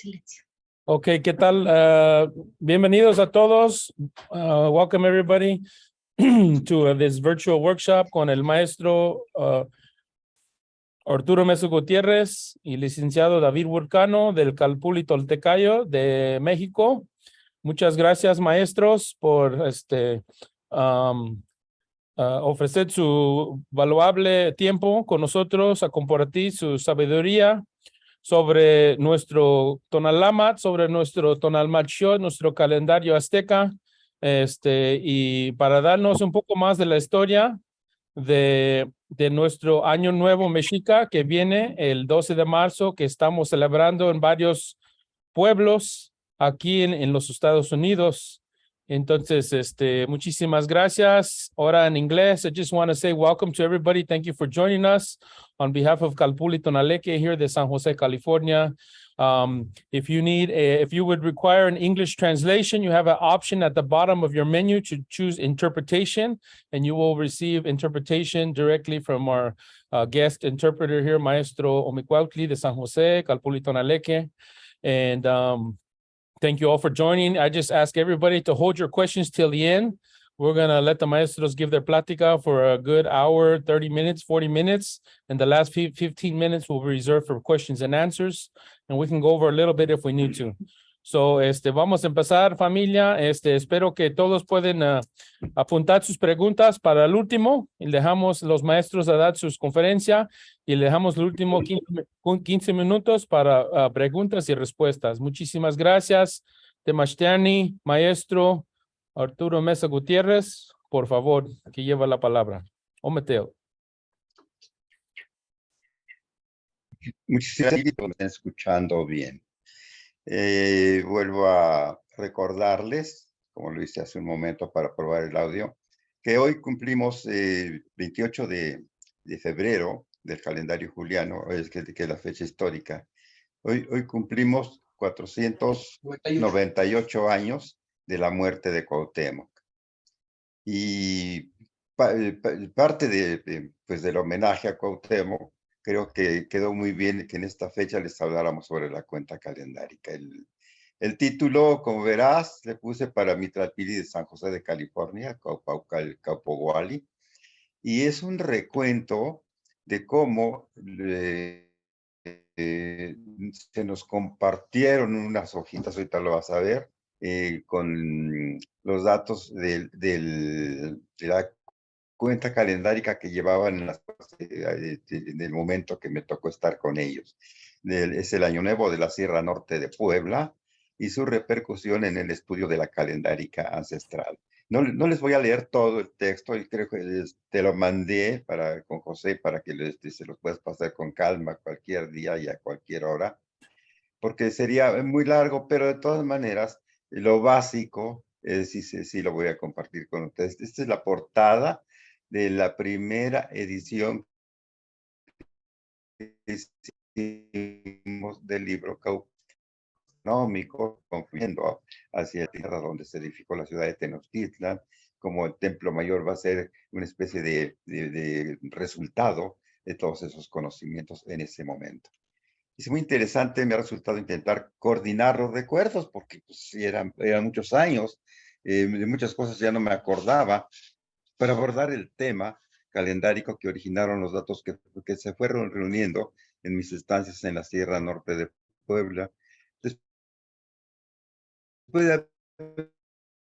silencio. Ok, ¿qué tal? Bienvenidos a todos. Welcome everybody to this virtual workshop con el maestro Arturo Mesa Gutiérrez y licenciado David Vulcano del Calpulli Toltecayo de México. Muchas gracias, maestros, por ofrecer su valuable tiempo con nosotros a compartir su sabiduría sobre nuestro Tonalamat, sobre nuestro Tonalmatsio, nuestro calendario azteca, y para darnos un poco más de la historia de nuestro Año Nuevo Mexica que viene el 12 de marzo, que estamos celebrando en varios pueblos aquí en los Estados Unidos. Entonces, muchísimas gracias. Ahora en inglés, I just want to say welcome to everybody. Thank you for joining us on behalf of Calpulli Tonaleque here de San Jose, California. If you would require an English translation, you have an option at the bottom of your menu to choose interpretation, and you will receive interpretation directly from our guest interpreter here, Maestro Omicuautli de San Jose, Calpulli Tonaleque. And thank you all for joining. I just ask everybody to hold your questions till the end. We're going to let the maestros give their plática for a good hour, 30 minutes, 40 minutes. And the last 15 minutes will be reserved for questions and answers. And we can go over a little bit if we need to. So, vamos a empezar, familia. Espero que todos pueden apuntar sus preguntas para el último. Y dejamos los maestros a dar sus conferencias y le dejamos el último 15 minutos para preguntas y respuestas. Muchísimas gracias. Temashtiani, maestro Arturo Mesa Gutiérrez, por favor, que lleva la palabra. Ometeo. Muchísimas gracias por me están escuchando bien. Vuelvo a recordarles, como lo hice hace un momento para probar el audio, que hoy cumplimos 28 de febrero del calendario juliano, que es la fecha histórica. Hoy cumplimos 498 años de la muerte de Cuauhtémoc. Y parte del homenaje a Cuauhtémoc, creo que quedó muy bien que en esta fecha les habláramos sobre la cuenta calendárica. El título, como verás, le puse para Mitralpili de San José de California, Caupoguali, y es un recuento de cómo se nos compartieron unas hojitas, ahorita lo vas a ver, con los datos de la cuenta calendárica que llevaban en el momento que me tocó estar con ellos. Es el Año Nuevo de la Sierra Norte de Puebla y su repercusión en el estudio de la calendárica ancestral. No les voy a leer todo el texto y creo que te lo mandé con José para que se los puedas pasar con calma cualquier día y a cualquier hora, porque sería muy largo, pero de todas maneras, lo básico, sí lo voy a compartir con ustedes. Esta es la portada de la primera edición que hicimos del libro Cauponómico, confluyendo hacia la tierra donde se edificó la ciudad de Tenochtitlan, como el Templo Mayor va a ser una especie de resultado de todos esos conocimientos en ese momento. Es muy interesante, me ha resultado intentar coordinar los recuerdos, porque pues, eran muchos años, de muchas cosas ya no me acordaba, para abordar el tema calendárico que originaron los datos que se fueron reuniendo en mis estancias en la Sierra Norte de Puebla. Después de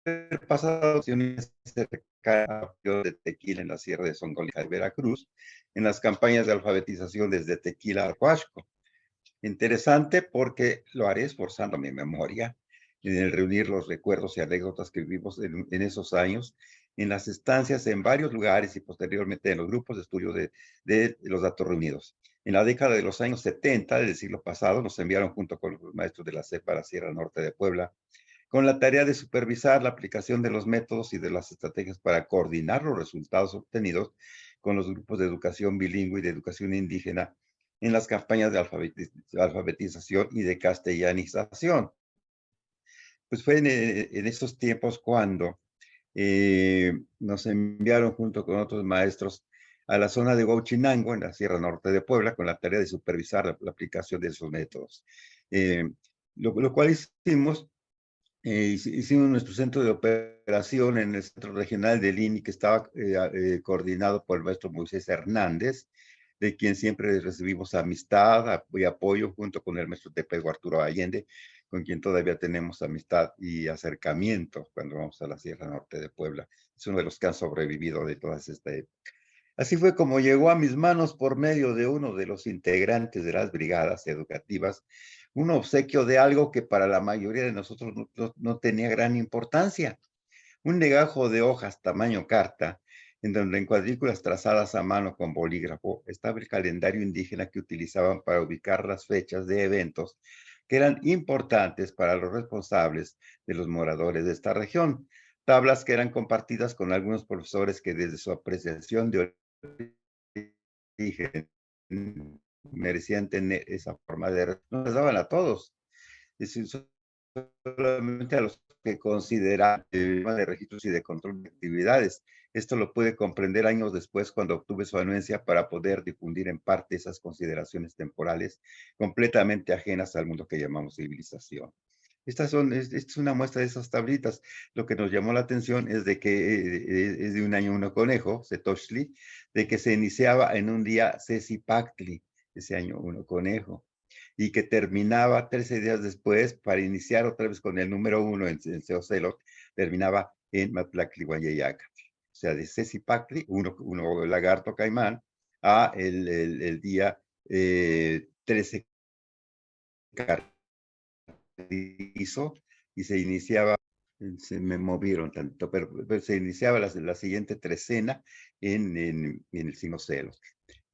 haber pasado cerca de Tequila en la Sierra de Songolica de Veracruz, en las campañas de alfabetización desde Tequila a Huasco. Interesante porque lo haré esforzando mi memoria en el reunir los recuerdos y anécdotas que vivimos en esos años, en las estancias en varios lugares y posteriormente en los grupos de estudio de los datos reunidos. En la década de los años 70 del siglo pasado nos enviaron junto con los maestros de la CEPA a la Sierra Norte de Puebla con la tarea de supervisar la aplicación de los métodos y de las estrategias para coordinar los resultados obtenidos con los grupos de educación bilingüe y de educación indígena en las campañas de alfabetización y de castellanización. Pues fue en esos tiempos cuando nos enviaron junto con otros maestros a la zona de Huauchinango, en la Sierra Norte de Puebla, con la tarea de supervisar la aplicación de esos métodos. lo cual hicimos. Hicimos nuestro centro de operación en el Centro Regional del INI, que estaba coordinado por el maestro Moisés Hernández, de quien siempre recibimos amistad y apoyo, junto con el maestro Tepego Arturo Allende, con quien todavía tenemos amistad y acercamiento cuando vamos a la Sierra Norte de Puebla. Es uno de los que han sobrevivido de todas esta época. Así fue como llegó a mis manos, por medio de uno de los integrantes de las brigadas educativas, un obsequio de algo que para la mayoría de nosotros no tenía gran importancia. Un legajo de hojas tamaño carta, en donde en cuadrículas trazadas a mano con bolígrafo estaba el calendario indígena que utilizaban para ubicar las fechas de eventos que eran importantes para los responsables de los moradores de esta región. Tablas que eran compartidas con algunos profesores que, desde su apreciación de origen, merecían tener esa forma de... No les daban a todos, es decir, solamente a los que consideran el tema de registros y de control de actividades. Esto lo pude comprender años después, cuando obtuve su anuencia para poder difundir en parte esas consideraciones temporales completamente ajenas al mundo que llamamos civilización. Esta es una muestra de esas tablitas. Lo que nos llamó la atención es de que es de un año uno conejo, Setochli, de que se iniciaba en un día Cecipactli, ese año uno conejo, y que terminaba 13 días después para iniciar otra vez con el número 1 en Seocelot, terminaba en Matlaclihuayeyaca. O sea, de Cecipactli, uno lagarto caimán, a el día 13 carrizo, y se iniciaba, se me movieron tanto, pero se iniciaba la siguiente trecena en el signo Celos.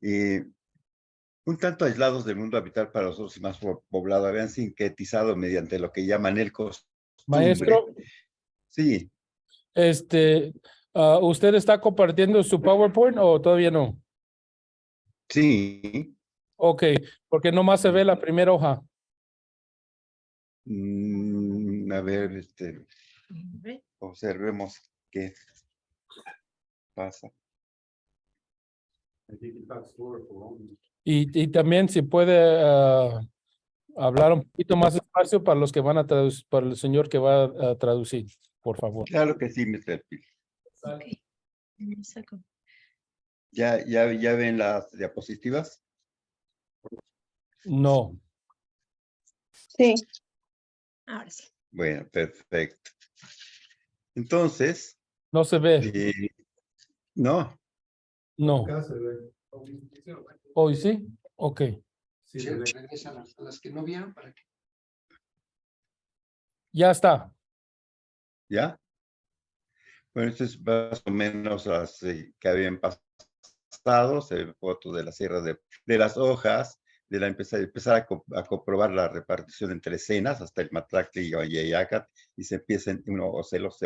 Un tanto aislados del mundo habitual para nosotros y más poblado, habían sintetizado mediante lo que llaman el costumbre. Maestro, Sí, ¿usted está compartiendo su PowerPoint o todavía no? sí. Ok, porque nomás se ve la primera hoja. A ver, observemos qué pasa. Y también si puede hablar un poquito más despacio para los que van a traducir, para el señor que va a traducir, por favor. Claro que sí, Mr. Pil. Okay. ¿Ya ven las diapositivas? No, Sí. Ahora sí. Bueno, perfecto. Entonces, no se ve. no, No. Hoy sí. Ok. Sí, regresan a las que no vieron para que. Ya está. ¿ya? Bueno, esto es más o menos las que habían pasado, se ven fotos de la sierra de las hojas, de empezar a comprobar la repartición entre escenas, hasta el Matlactli y Oyeyacat, y se empieza en uno Ocelos.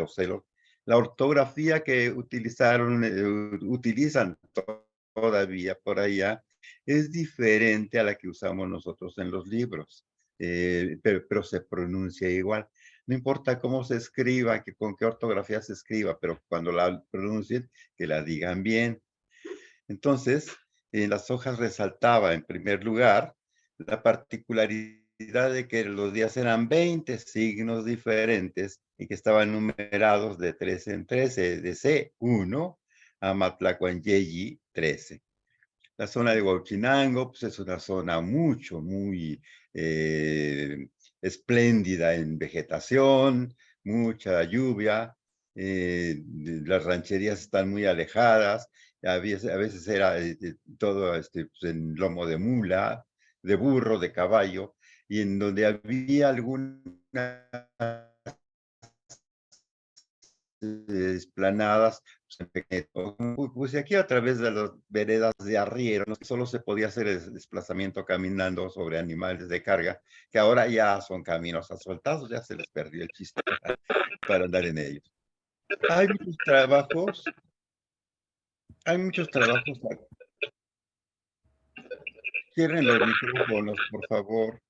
La ortografía que utilizan todavía por allá es diferente a la que usamos nosotros en los libros, pero se pronuncia igual. No importa cómo se escriba, con qué ortografía se escriba, pero cuando la pronuncien, que la digan bien. Entonces, en las hojas resaltaba, en primer lugar, la particularidad de que los días eran 20 signos diferentes y que estaban numerados de 13 en 13, de C1 a Matlacuanyeyi 13. La zona de Huauchinango, pues es una zona muy espléndida en vegetación, mucha lluvia, las rancherías están muy alejadas, a veces era todo pues, en lomo de mula, de burro, de caballo, y en donde había alguna esplanadas, pues aquí a través de las veredas de arriero, ¿no? Solo se podía hacer el desplazamiento caminando sobre animales de carga, que ahora ya son caminos asfaltados, ya se les perdió el chiste para andar en ellos. Hay muchos trabajos. Cierren los micrófonos, por favor.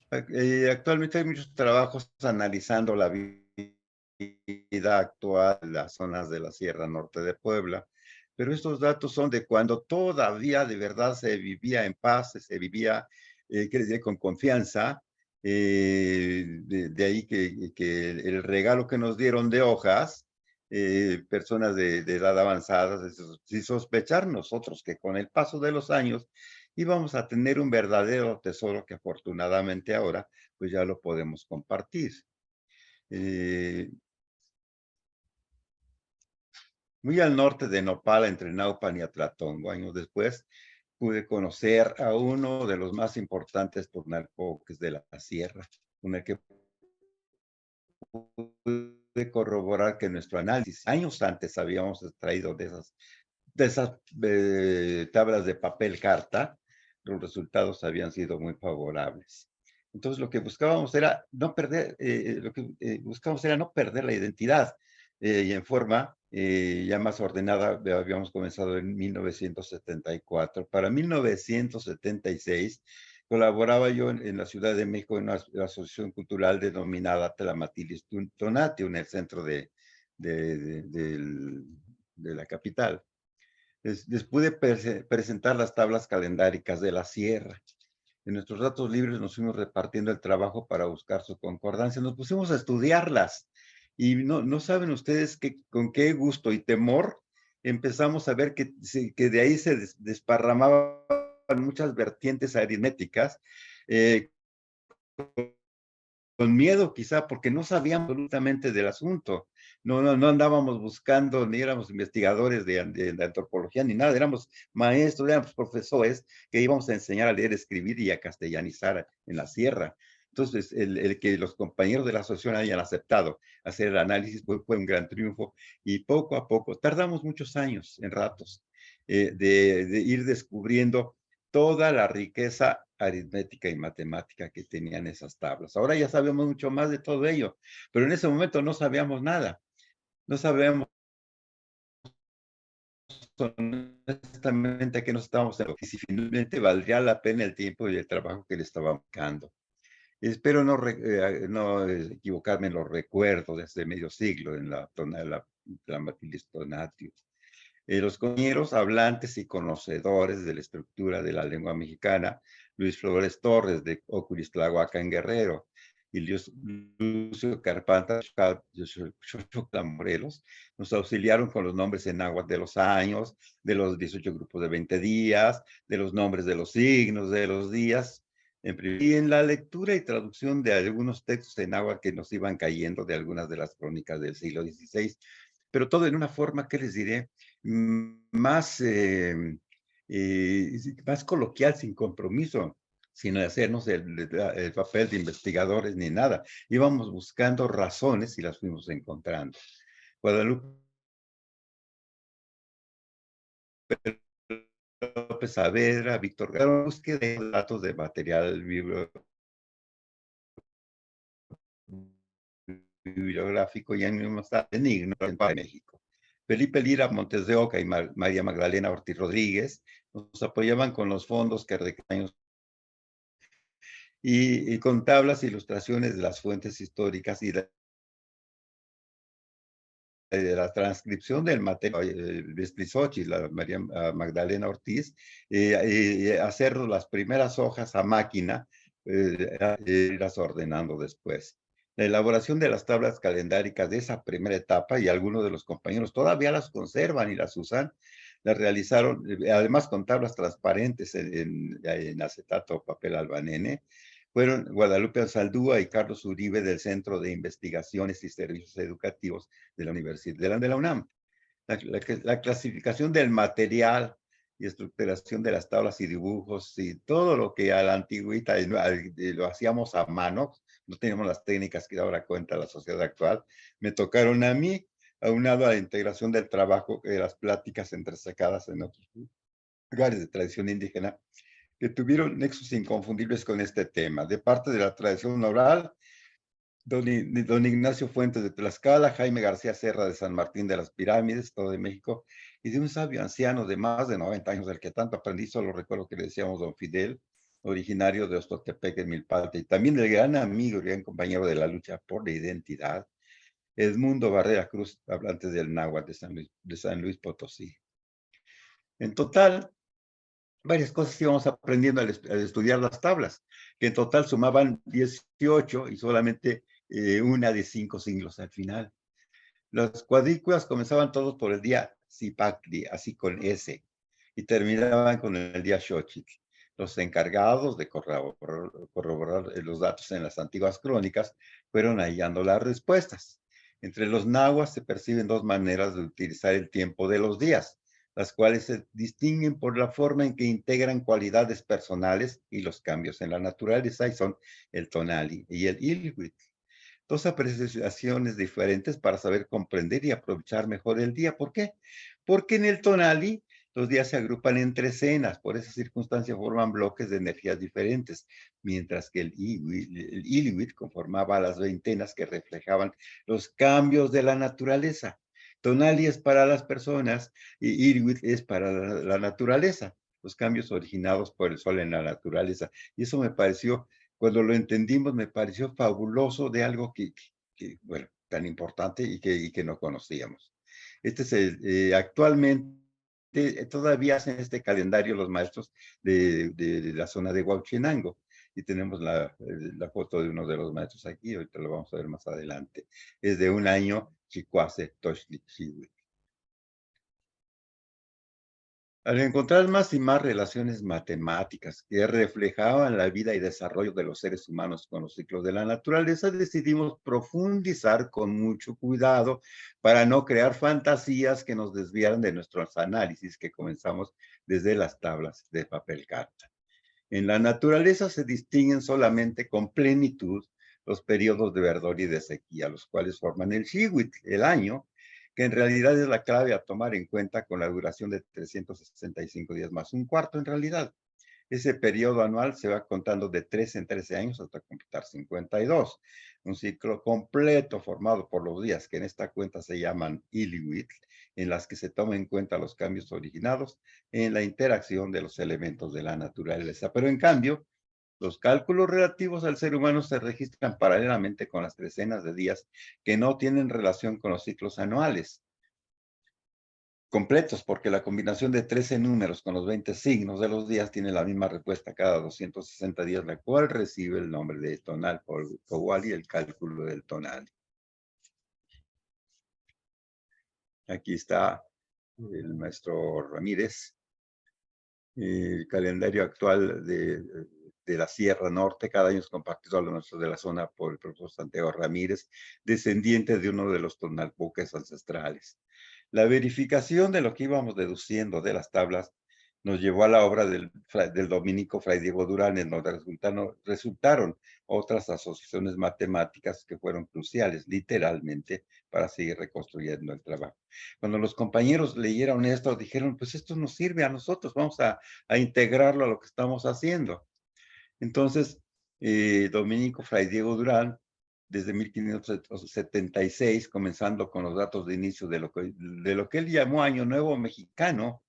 Actualmente hay muchos trabajos analizando la vida actual de las zonas de la Sierra Norte de Puebla, pero estos datos son de cuando todavía de verdad se vivía en paz, se vivía con confianza, De ahí que el regalo que nos dieron de hojas, personas de edad avanzada, sin sospechar nosotros que con el paso de los años íbamos a tener un verdadero tesoro que afortunadamente ahora pues ya lo podemos compartir. Muy al norte de Nopala, entre Naupan y Atlatongo, años después, pude conocer a uno de los más importantes tonalpoques de la sierra, con el que pude corroborar que nuestro análisis, años antes habíamos extraído de esas tablas de papel carta, los resultados habían sido muy favorables. Entonces lo que buscábamos era no perder, no perder la identidad, y en forma ya más ordenada. Habíamos comenzado en 1974. Para 1976 colaboraba yo en la Ciudad de México en una asociación cultural denominada Tlamatilis Tonatiuh, en el centro de la capital. Les pude presentar las tablas calendáricas de la sierra. En nuestros ratos libres nos fuimos repartiendo el trabajo para buscar su concordancia. Nos pusimos a estudiarlas y no saben ustedes con qué gusto y temor empezamos a ver que de ahí se desparramaban muchas vertientes aritméticas, con miedo quizá porque no sabíamos absolutamente del asunto. No andábamos buscando, ni éramos investigadores de antropología ni nada, éramos maestros, éramos profesores que íbamos a enseñar a leer, escribir y a castellanizar en la sierra. Entonces, el que los compañeros de la asociación hayan aceptado hacer el análisis fue un gran triunfo, y poco a poco, tardamos muchos años en ratos, de ir descubriendo toda la riqueza aritmética y matemática que tenían esas tablas. Ahora ya sabemos mucho más de todo ello, pero en ese momento no sabíamos nada. No sabíamos honestamente a qué nos estábamos enfocando, y si finalmente valdría la pena el tiempo y el trabajo que le estábamos buscando. Espero no equivocarme en los recuerdos de hace medio siglo en la Tlamatilis Tonatiuh. Los compañeros hablantes y conocedores de la estructura de la lengua mexicana, Luis Flores Torres de Oculis Tlahuaca en Guerrero, y Lucio Carpanta de Morelos, nos auxiliaron con los nombres en náhuatl de los años, de los 18 grupos de 20 días, de los nombres de los signos, de los días, y en la lectura y traducción de algunos textos en náhuatl que nos iban cayendo de algunas de las crónicas del siglo XVI, pero todo en una forma, ¿qué les diré?, más coloquial, sin compromiso, sin hacernos el papel de investigadores ni nada. Íbamos buscando razones y las fuimos encontrando. Guadalupe López Saavedra, Víctor Garo, búsqueda de datos de material bibliográfico y en México. Felipe Lira Montes de Oca y María Magdalena Ortiz Rodríguez nos apoyaban con los fondos que recaían y con tablas e ilustraciones de las fuentes históricas y de la transcripción del material de Splisochi, la María Magdalena Ortiz, hacer las primeras hojas a máquina, irlas ordenando después. La elaboración de las tablas calendáricas de esa primera etapa, y algunos de los compañeros todavía las conservan y las usan, las realizaron, además con tablas transparentes en acetato o papel albanene, fueron Guadalupe Ansaldúa y Carlos Uribe del Centro de Investigaciones y Servicios Educativos de la Universidad de la UNAM. La clasificación del material y estructuración de las tablas y dibujos y todo lo que a la antigüita lo hacíamos a mano, no teníamos las técnicas que ahora cuenta la sociedad actual, me tocaron a mí, aunado a la integración del trabajo de las pláticas entresacadas en otros lugares de tradición indígena, que tuvieron nexos inconfundibles con este tema. De parte de la tradición oral, don Ignacio Fuentes de Tlaxcala, Jaime García Serra de San Martín de las Pirámides, Estado de México, y de un sabio anciano de más de 90 años, del que tanto aprendí, solo recuerdo que le decíamos don Fidel, originario de Ostotepec, en Milpalta, y también del gran amigo y gran compañero de la lucha por la identidad, Edmundo Barrera Cruz, hablante del náhuatl de San Luis Potosí. En total, varias cosas íbamos aprendiendo al estudiar las tablas, que en total sumaban 18 y solamente una de 5 siglos al final. Las cuadrículas comenzaban todos por el día Zipacli, así con S, y terminaban con el día Xochitl. Los encargados de corroborar los datos en las antiguas crónicas fueron hallando las respuestas. Entre los nahuas se perciben dos maneras de utilizar el tiempo de los días, las cuales se distinguen por la forma en que integran cualidades personales y los cambios en la naturaleza, y son el tonali y el ilhuitl. Dos apreciaciones diferentes para saber comprender y aprovechar mejor el día. ¿Por qué? Porque en el tonali los días se agrupan en trecenas, por esa circunstancia forman bloques de energías diferentes, mientras que el ilhuitl conformaba las veintenas que reflejaban los cambios de la naturaleza. Tonali es para las personas y ilhuitl es para la naturaleza, los cambios originados por el sol en la naturaleza. Y eso me pareció, cuando lo entendimos, me pareció fabuloso de algo que bueno, tan importante y que no conocíamos. Este es actualmente, todavía hacen este calendario los maestros de la zona de Huauchinango. Y tenemos la foto de uno de los maestros aquí, ahorita lo vamos a ver más adelante. Es de un año, Chicuase Toshli. Al encontrar más y más relaciones matemáticas que reflejaban la vida y desarrollo de los seres humanos con los ciclos de la naturaleza, decidimos profundizar con mucho cuidado para no crear fantasías que nos desviaran de nuestros análisis que comenzamos desde las tablas de papel carta. En la naturaleza se distinguen solamente con plenitud los periodos de verdor y de sequía, los cuales forman el Xihuitl, el año, que en realidad es la clave a tomar en cuenta con la duración de 365 días más un cuarto en realidad. Ese periodo anual se va contando de 13 en 13 años hasta completar 52. Un ciclo completo formado por los días que en esta cuenta se llaman Ilihuitl, en las que se toman en cuenta los cambios originados en la interacción de los elementos de la naturaleza. Pero en cambio, los cálculos relativos al ser humano se registran paralelamente con las trecenas de días que no tienen relación con los ciclos anuales completos, porque la combinación de 13 números con los 20 signos de los días tiene la misma respuesta cada 260 días, la cual recibe el nombre de tonal por Kowal y el cálculo del tonal. Aquí está el maestro Ramírez, el calendario actual de la Sierra Norte, cada año es compartido a los maestros de la zona por el profesor Santiago Ramírez, descendiente de uno de los tonalpoques ancestrales. La verificación de lo que íbamos deduciendo de las tablas nos llevó a la obra del dominico Fray Diego Durán, en donde resultaron otras asociaciones matemáticas que fueron cruciales, literalmente, para seguir reconstruyendo el trabajo. Cuando los compañeros leyeron esto, dijeron, pues esto nos sirve a nosotros, vamos a integrarlo a lo que estamos haciendo. Entonces, dominico Fray Diego Durán, desde 1576, comenzando con los datos de inicio de lo que él llamó Año Nuevo Mexicano,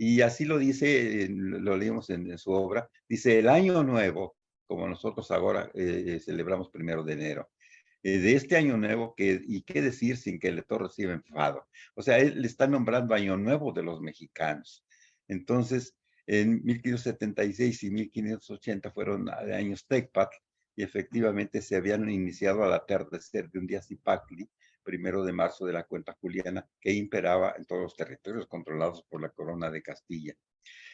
y así lo dice, lo leímos en su obra, dice el Año Nuevo, como nosotros ahora celebramos 1 de enero, de este Año Nuevo, y qué decir sin que el lector reciba enfado. O sea, él le está nombrando Año Nuevo de los mexicanos. Entonces, en 1576 y 1580 fueron años Tecpatl, y efectivamente se habían iniciado al atardecer de un día Zipacli, 1 de marzo de la cuenta juliana, que imperaba en todos los territorios controlados por la corona de Castilla.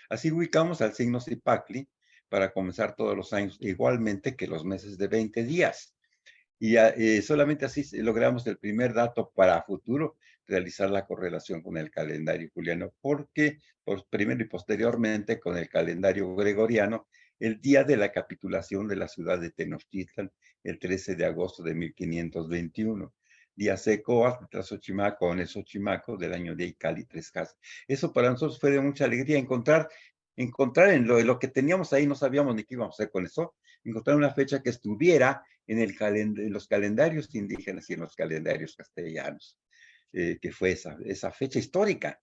Así ubicamos al signo Zipacli para comenzar todos los años, igualmente que los meses de 20 días. Y solamente así logramos el primer dato para futuro, realizar la correlación con el calendario juliano, porque primero y posteriormente con el calendario gregoriano, el día de la capitulación de la ciudad de Tenochtitlan, el 13 de agosto de 1521. Día seco, Tlazochimaco, o Nezochimaco, del año de Icali, 3 casas. Eso para nosotros fue de mucha alegría, encontrar en lo que teníamos ahí, no sabíamos ni qué íbamos a hacer con eso, encontrar una fecha que estuviera en los calendarios indígenas y en los calendarios castellanos, que fue esa fecha histórica.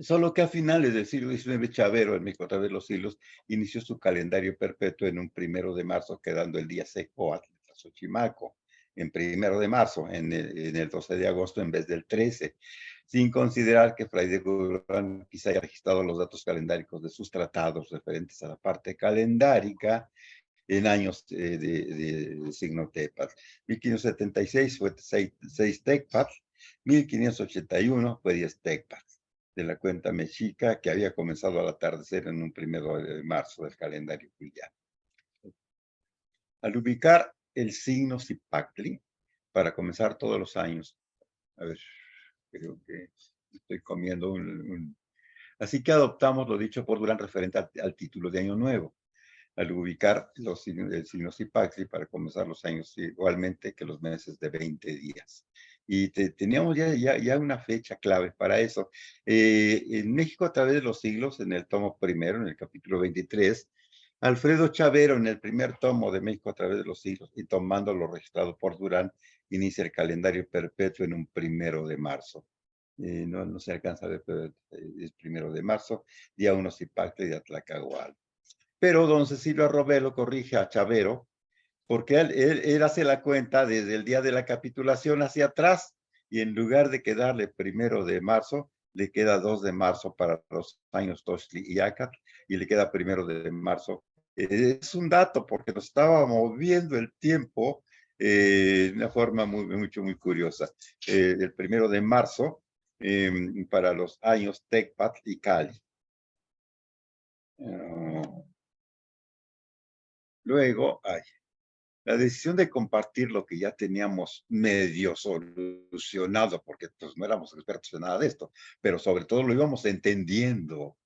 Solo que a finales del siglo XIX, Chavero, en México a través de los siglos, inició su calendario perpetuo en un 1 de marzo, quedando el día seco a Xochimaco, en 1 de marzo, en el 12 de agosto en vez del 13. sin considerar que Fray de Gurán quizá haya registrado los datos calendáricos de sus tratados referentes a la parte calendárica en años de signo Tecpat. 1576 fue 6 Tecpat, 1581 fue 10 Tecpat, de la cuenta mexica que había comenzado al atardecer en un 1 de marzo del calendario juliano. Al ubicar el signo Zipactli, para comenzar todos los años, a ver, creo que estoy comiendo Así que adoptamos lo dicho por Durán referente al título de Año Nuevo, al ubicar el signo Zipactli para comenzar los años igualmente que los meses de 20 días. Y teníamos ya una fecha clave para eso. En México a través de los siglos, en el tomo primero, en el capítulo 23, Alfredo Chavero, en el primer tomo de México a través de los siglos, y tomando lo registrado por Durán, inicia el calendario perpetuo en un 1 de marzo. No se alcanza a ver, pero es 1 de marzo, día 1 Zipactli de Atlacahual. Pero don Cecilio Robelo corrige a Chavero, porque él hace la cuenta desde el día de la capitulación hacia atrás, y en lugar de quedarle 1 de marzo, le queda 2 de marzo para los años Tochtli y Acat, y le queda 1 de marzo. Es un dato, porque nos estaba moviendo el tiempo de una forma muy curiosa. El 1 de marzo para los años Tecpat y Cali. Luego, la decisión de compartir lo que ya teníamos medio solucionado, porque pues no éramos expertos en nada de esto, pero sobre todo lo íbamos entendiendo,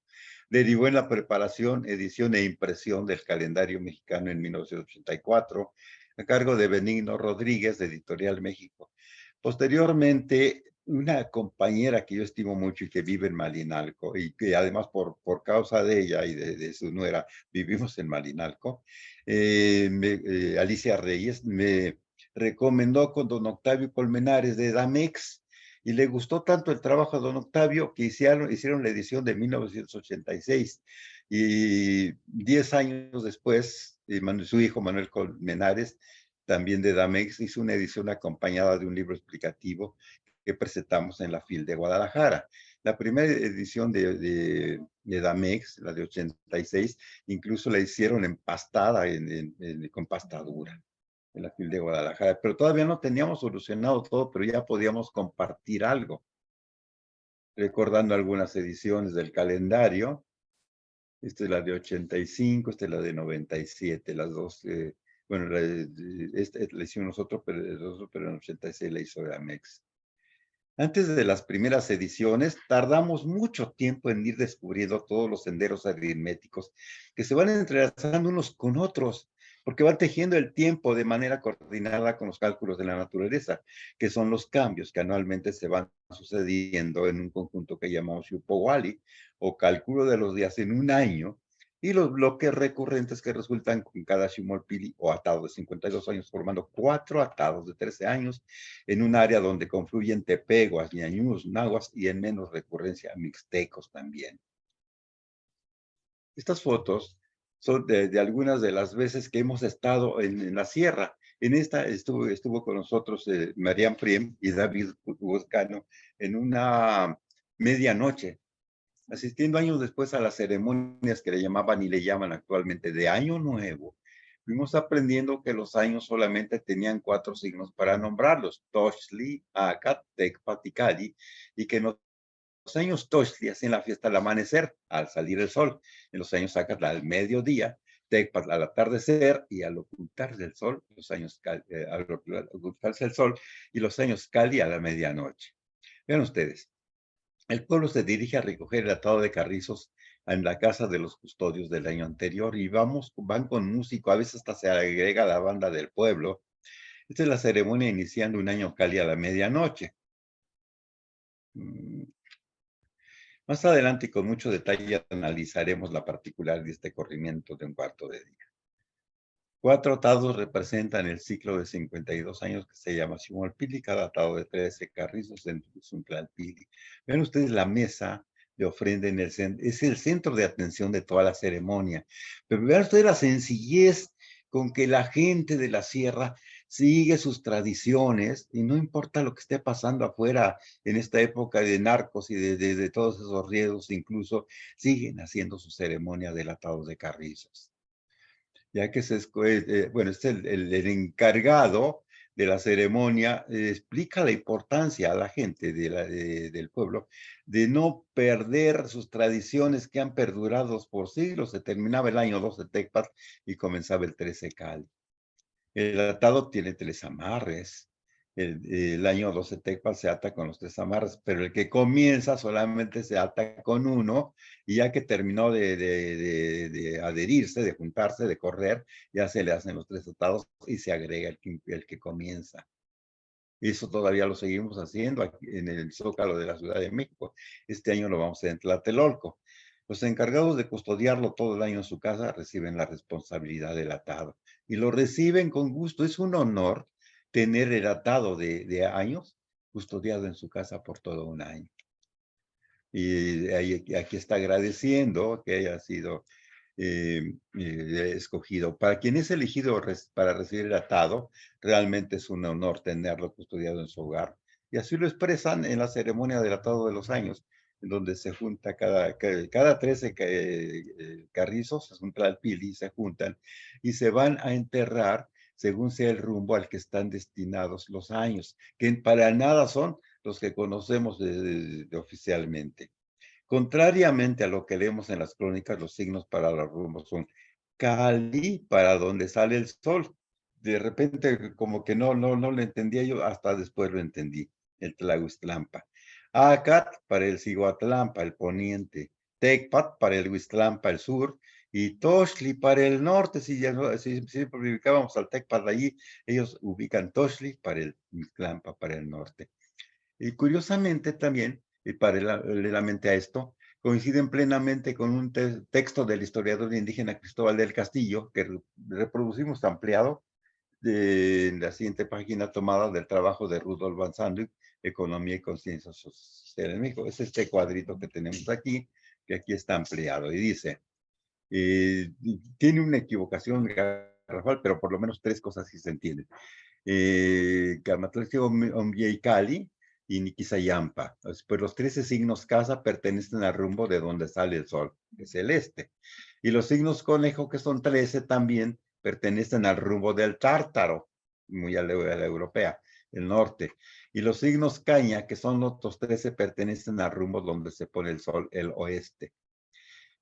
derivó en la preparación, edición e impresión del calendario mexicano en 1984, a cargo de Benigno Rodríguez, de Editorial México. Posteriormente, una compañera que yo estimo mucho y que vive en Malinalco, y que además por causa de ella y de su nuera vivimos en Malinalco, Alicia Reyes, me recomendó con don Octavio Colmenares de Damex, y le gustó tanto el trabajo de don Octavio que hicieron la edición de 1986, y 10 años después, su hijo Manuel Colmenares, también de Damex, hizo una edición acompañada de un libro explicativo que presentamos en la FIL de Guadalajara. La primera edición de Damex, la de 86, incluso la hicieron empastada con pasta dura en la FIL de Guadalajara, pero todavía no teníamos solucionado todo, pero ya podíamos compartir algo. Recordando algunas ediciones del calendario, esta es la de 85, esta es la de 97, las dos, bueno, esta la hicimos nosotros, pero en 86 la hizo Damex. Antes de las primeras ediciones, tardamos mucho tiempo en ir descubriendo todos los senderos aritméticos que se van entrelazando unos con otros, porque van tejiendo el tiempo de manera coordinada con los cálculos de la naturaleza, que son los cambios que anualmente se van sucediendo en un conjunto que llamamos Yupowali, o cálculo de los días en un año, y los bloques recurrentes que resultan con cada Ximolpili o atado de 52 años, formando 4 atados de 13 años en un área donde confluyen tepeguas, ñañús, nahuas y en menos recurrencia mixtecos también. Estas fotos son de algunas de las veces que hemos estado en la sierra. En esta estuvo con nosotros Marian Priem y David Buscano en una medianoche, asistiendo años después a las ceremonias que le llamaban y le llaman actualmente de Año Nuevo. Fuimos aprendiendo que los años solamente tenían 4 signos para nombrarlos: Tochtli, Acat, Tecpat y Cali, y que en los años Tochtli hacen la fiesta al amanecer, al salir el sol; en los años Acat al mediodía, Tecpat al atardecer y al ocultarse el sol, al ocultarse el sol, y los años Cali a la medianoche. Vean ustedes. El pueblo se dirige a recoger el atado de carrizos en la casa de los custodios del año anterior, y van con músico, a veces hasta se agrega la banda del pueblo. Esta es la ceremonia iniciando un año Cali a la medianoche. Más adelante y con mucho detalle analizaremos la particular de este corrimiento de un cuarto de día. 4 atados representan el ciclo de 52 años que se llama Ximolpili, cada atado de 13 carrizos en Tlalpili. Ven ustedes la mesa de ofrenda en el centro, es el centro de atención de toda la ceremonia. Pero vean ustedes la sencillez con que la gente de la sierra sigue sus tradiciones y no importa lo que esté pasando afuera en esta época de narcos y de todos esos riesgos, incluso siguen haciendo su ceremonia del atado de carrizos. Ya que bueno, es el encargado de la ceremonia, explica la importancia a la gente del pueblo de no perder sus tradiciones que han perdurado por siglos. Se terminaba el año 12 Tecpat y comenzaba el 13 Cali. El atado tiene 3 amarres. El año 12 Tecpat se ata con los 3 amarres, pero el que comienza solamente se ata con uno, y ya que terminó de adherirse, de juntarse, de correr, ya se le hacen los 3 atados y se agrega el que comienza. Eso todavía lo seguimos haciendo aquí en el Zócalo de la Ciudad de México. Este año lo vamos a hacer en Tlatelolco. Los encargados de custodiarlo todo el año en su casa reciben la responsabilidad del atado. Y lo reciben con gusto. Es un honor tener el atado de años custodiado en su casa por todo un año. Y aquí está agradeciendo que haya sido escogido. Para quien es elegido para recibir el atado, realmente es un honor tenerlo custodiado en su hogar. Y así lo expresan en la ceremonia del atado de los años, en donde se junta cada 13 carrizos, es un tlalpili, se juntan y se van a enterrar según sea el rumbo al que están destinados los años, que para nada son los que conocemos oficialmente. Contrariamente a lo que leemos en las crónicas, los signos para los rumbos son Cali, para donde sale el sol. De repente, como que no lo entendía yo, hasta después lo entendí, el Tlahuistlampa. Acat, para el Ciguatlampa, el poniente. Tecpat, para el Huistlampa, el sur. Y Toshli, para el norte. Si ubicábamos al Tecpat allí, ellos ubican Toshli para el Huistlampa, para el norte. Y curiosamente también, y paralelamente a esto, coinciden plenamente con un texto del historiador indígena Cristóbal del Castillo, que reproducimos ampliado en la siguiente página, tomada del trabajo de Rudolf van Sandwijk, Economía y Conciencia Social en México. Es este cuadrito que tenemos aquí, que aquí está ampliado, y dice, tiene una equivocación garrafal, pero por lo menos 3 cosas sí se entienden. Kamatlaxi Cali y Niquisayampa. Pues los 13 signos casa pertenecen al rumbo de donde sale el sol, que es el este. Y los signos conejo, que son 13, también pertenecen al rumbo del Tártaro, muy a la europea, el norte. Y los signos caña, que son otros 13, pertenecen al rumbo donde se pone el sol, el oeste.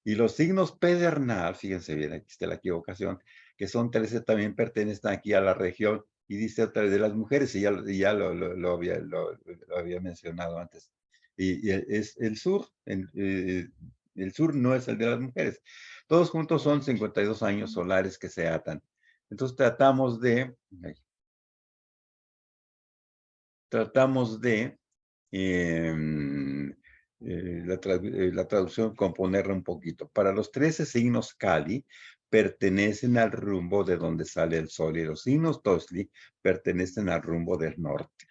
Y los signos pedernal, fíjense bien, aquí está la equivocación, que son 13, también pertenecen aquí a la región, y dice otra de las mujeres, y ya lo había mencionado antes. Y es el sur, el sur no es el de las mujeres. Todos juntos son 52 años solares que se atan. Entonces tratamos de la traducción, componerla un poquito. Para los 13 signos Cali, pertenecen al rumbo de donde sale el sol, y los signos Toshli pertenecen al rumbo del norte.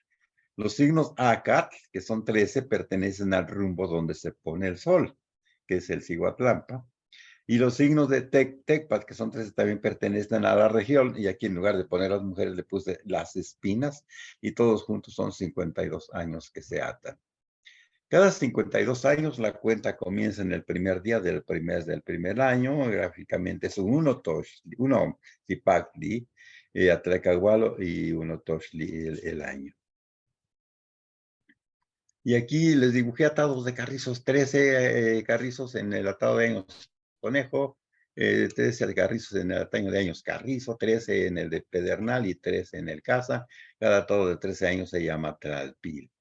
Los signos Acat, que son 13, pertenecen al rumbo donde se pone el sol, que es el Ciguatlampa. Y los signos de Tecpat, que son 13, también pertenecen a la región, y aquí en lugar de poner las mujeres le puse las espinas, y todos juntos son 52 años que se atan. Cada 52 años la cuenta comienza en el primer día del primer año, gráficamente es uno Zipacli, Atlacahualo, y uno Toshli el año. Y aquí les dibujé atados de carrizos, 13 carrizos en el atado de años conejo, 13 carrizos en el atado de años carrizo, 13 en el de pedernal y 13 en el casa. Cada atado de 13 años se llama tlalpil.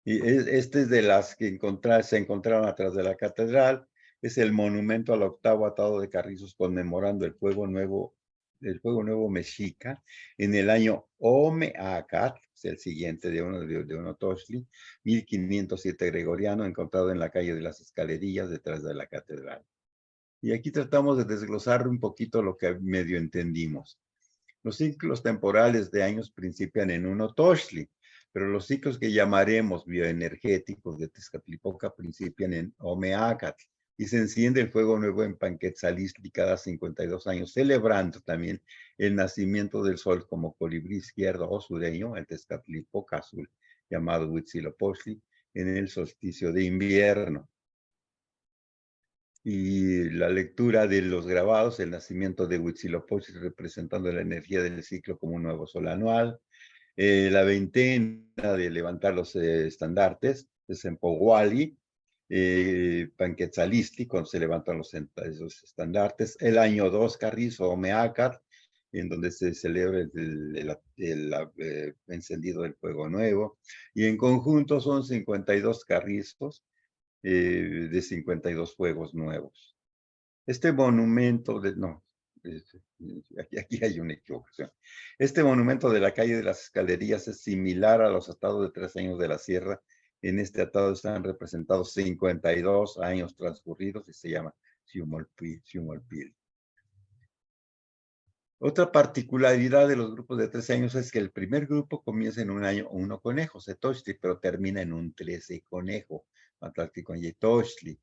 Y este es de las que se encontraron atrás de la catedral. Es el monumento al 8º atado de carrizos conmemorando el fuego nuevo mexica en el año Omeacat, es el siguiente de uno Toshli, 1507 gregoriano, encontrado en la calle de las Escalerillas detrás de la catedral. Y aquí tratamos de desglosar un poquito lo que medio entendimos. Los ciclos temporales de años principian en uno Toshli, pero los ciclos que llamaremos bioenergéticos de Tezcatlipoca principian en Omeacat, y se enciende el fuego nuevo en Panquetzalistli cada 52 años, celebrando también el nacimiento del sol como colibrí izquierdo o sureño, el Tezcatlipoca azul, llamado Huitzilopochtli, en el solsticio de invierno. Y la lectura de los grabados, el nacimiento de Huitzilopochtli representando la energía del ciclo como un nuevo sol anual, la veintena de levantar los estandartes, es en Poguali, Panquetzalistli, cuando se levantan esos estandartes, el año 2, Carrizo o Meácar, en donde se celebra el encendido del fuego nuevo, y en conjunto son 52 carrizos de 52 fuegos nuevos. Este monumento aquí hay una equivocación. Este monumento de la calle de las Escalerías es similar a los atados de 3 años de la Sierra. En este están representados 52 años transcurridos y se llama Xiumolpil. Otra particularidad de los grupos de 13 años es que el primer grupo comienza en un año 1 conejo, Setochtli, pero termina en un 13 conejo, Matlacticonyetochtli.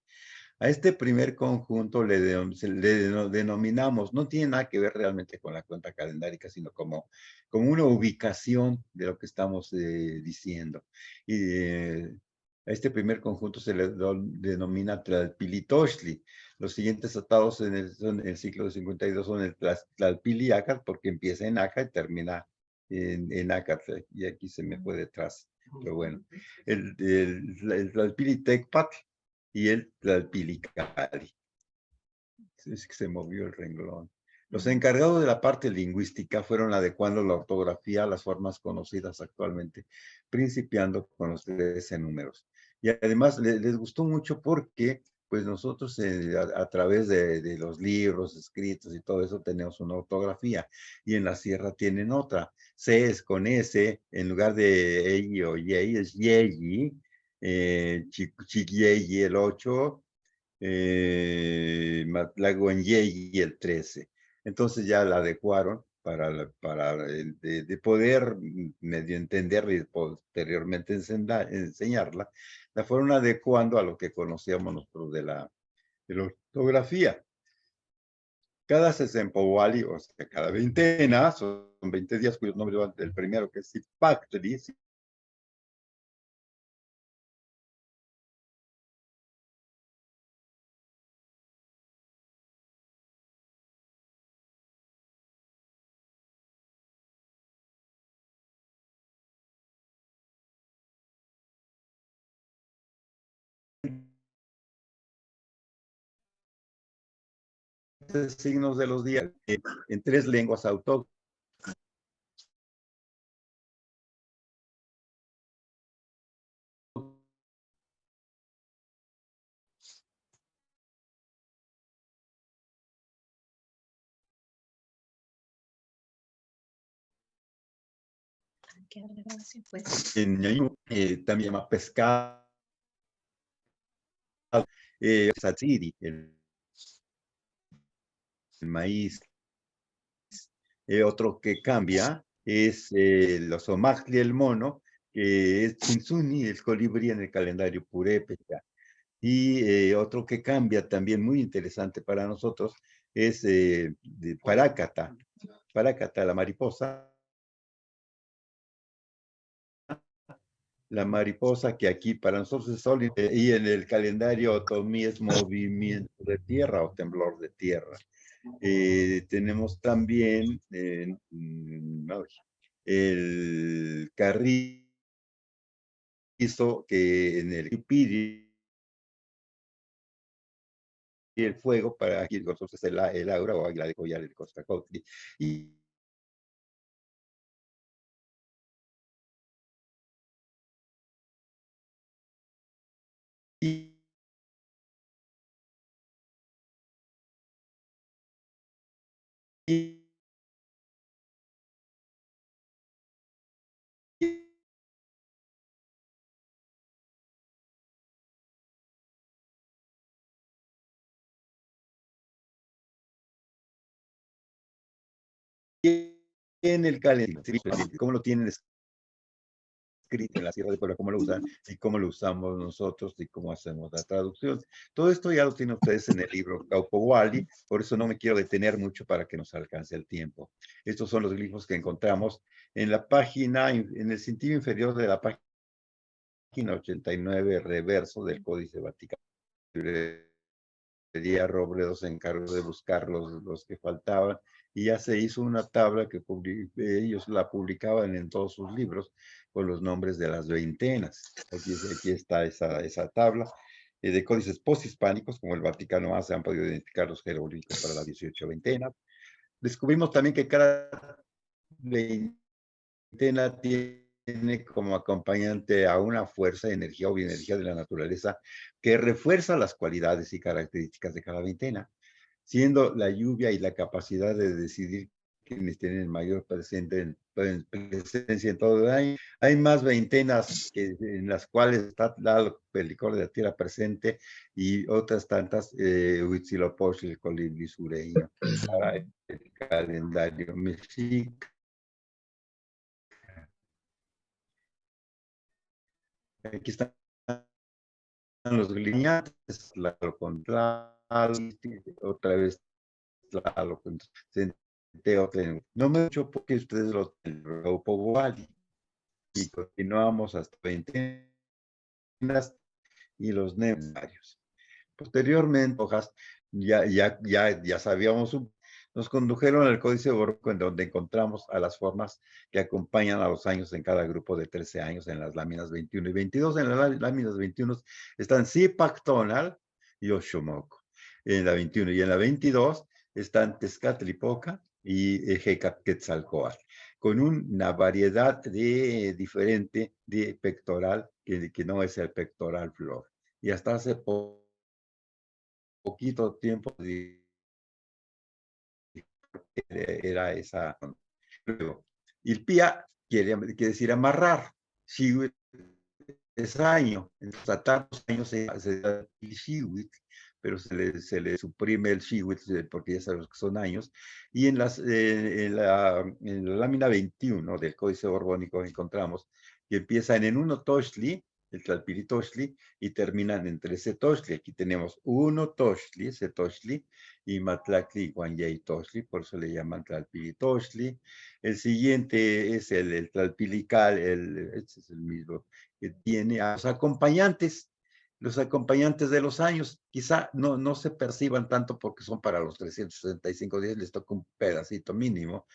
A este primer conjunto le denominamos, no tiene nada que ver realmente con la cuenta calendárica, sino como una ubicación de lo que estamos diciendo. Y a este primer conjunto se le denomina Tlalpilitochtli. Los siguientes atados en el ciclo de 52 son el Tlalpiliacat, porque empieza en Aca y termina en Acatl, y aquí se me fue detrás, pero bueno. El Tlalpilitecpatl y el Tlalpilicali. Es que se movió el renglón. Los encargados de la parte lingüística fueron adecuando la ortografía a las formas conocidas actualmente, principiando con los 13 números. Y además les gustó mucho porque pues nosotros a través de los libros escritos y todo eso tenemos una ortografía, y en la sierra tienen otra. C es con S, en lugar de Eyi o Yei es Yeyi, Chiquiyeyi el 8, Matlaguanyei el 13. Entonces ya la adecuaron para de poder medio entenderla y posteriormente enseñarla, la fueron adecuando a lo que conocíamos nosotros de la ortografía. Cada Sesempowali, o sea, cada veintena, son 20 días cuyos nombres van del primero, que es Zipactli, signos de los días, en 3 lenguas autóctonas. En ñañú, también llama pescado, satsiri, el maíz. Otro que cambia es los omajli, el mono, que es Chinsuni, el colibrí en el calendario purépecha. Y otro que cambia también muy interesante para nosotros es de Parácata. Parácata, la mariposa. La mariposa que aquí para nosotros es sólida, y en el calendario otomí es movimiento de tierra o temblor de tierra. Tenemos también el carrizo, que en el Piri y el fuego, para aquí nosotros es el aura o águila de collar, el Costacotli. Y en el calendario, ¿cómo lo tienen escrito en la Sierra de Puebla, cómo lo usan y cómo lo usamos nosotros y cómo hacemos la traducción. Todo esto ya lo tienen ustedes en el libro Kaupowali, por eso no me quiero detener mucho para que nos alcance el tiempo. Estos son los glifos que encontramos en la página, en el sentido inferior de la página 89, reverso del Códice Vaticano. Robledo se encargó de buscar los que faltaban y ya se hizo una tabla que ellos la publicaban en todos sus libros con los nombres de las veintenas. Aquí está esa tabla de códices posthispánicos, como el Vaticano hace, han podido identificar los jeroglíficos para las 18 veintenas. Descubrimos también que cada veintena tiene como acompañante a una fuerza, energía o bioenergía de la naturaleza que refuerza las cualidades y características de cada veintena, siendo la lluvia y la capacidad de decidir quienes tienen mayor presencia en todo el año. Hay más veintenas en las cuales está el licor de la tierra presente y otras tantas, Huitzilopochtli, el colibrí sureño, para el calendario mexica. Aquí están los lineantes, otra vez no mucho porque ustedes lo tienen y continuamos hasta 20 y los necesarios. Posteriormente, hojas, ya sabíamos, nos condujeron al Códice Borroco, en donde encontramos a las formas que acompañan a los años en cada grupo de 13 años en las láminas 21 y 22. En las láminas 21 están Zipactonal y Oxomoco. En la 21 y en la 22 están Tezcatlipoca y Quetzalcóatl, con una variedad diferente de pectoral que no es el pectoral flor. Y hasta hace poquito tiempo era esa. Luego, Ilpia quiere decir amarrar. Shiwit es año. Entonces, a tantos años se da el Shiwit, pero se le suprime el Shiwit porque ya sabemos que son años. Y en la lámina 21 del Códice Borbónico encontramos que empiezan en uno Toshli, el Tlalpilitoshli, y terminan en 13 Toshli. Aquí tenemos uno Toshli, ese Toshli, y Matlacli, Guanyay Toshli, por eso le llaman Tlalpilitoshli. El siguiente es el Tlalpilical, este es el mismo, que tiene a los acompañantes de los años. Quizá no se perciban tanto porque son para los 365 días, les toca un pedacito mínimo,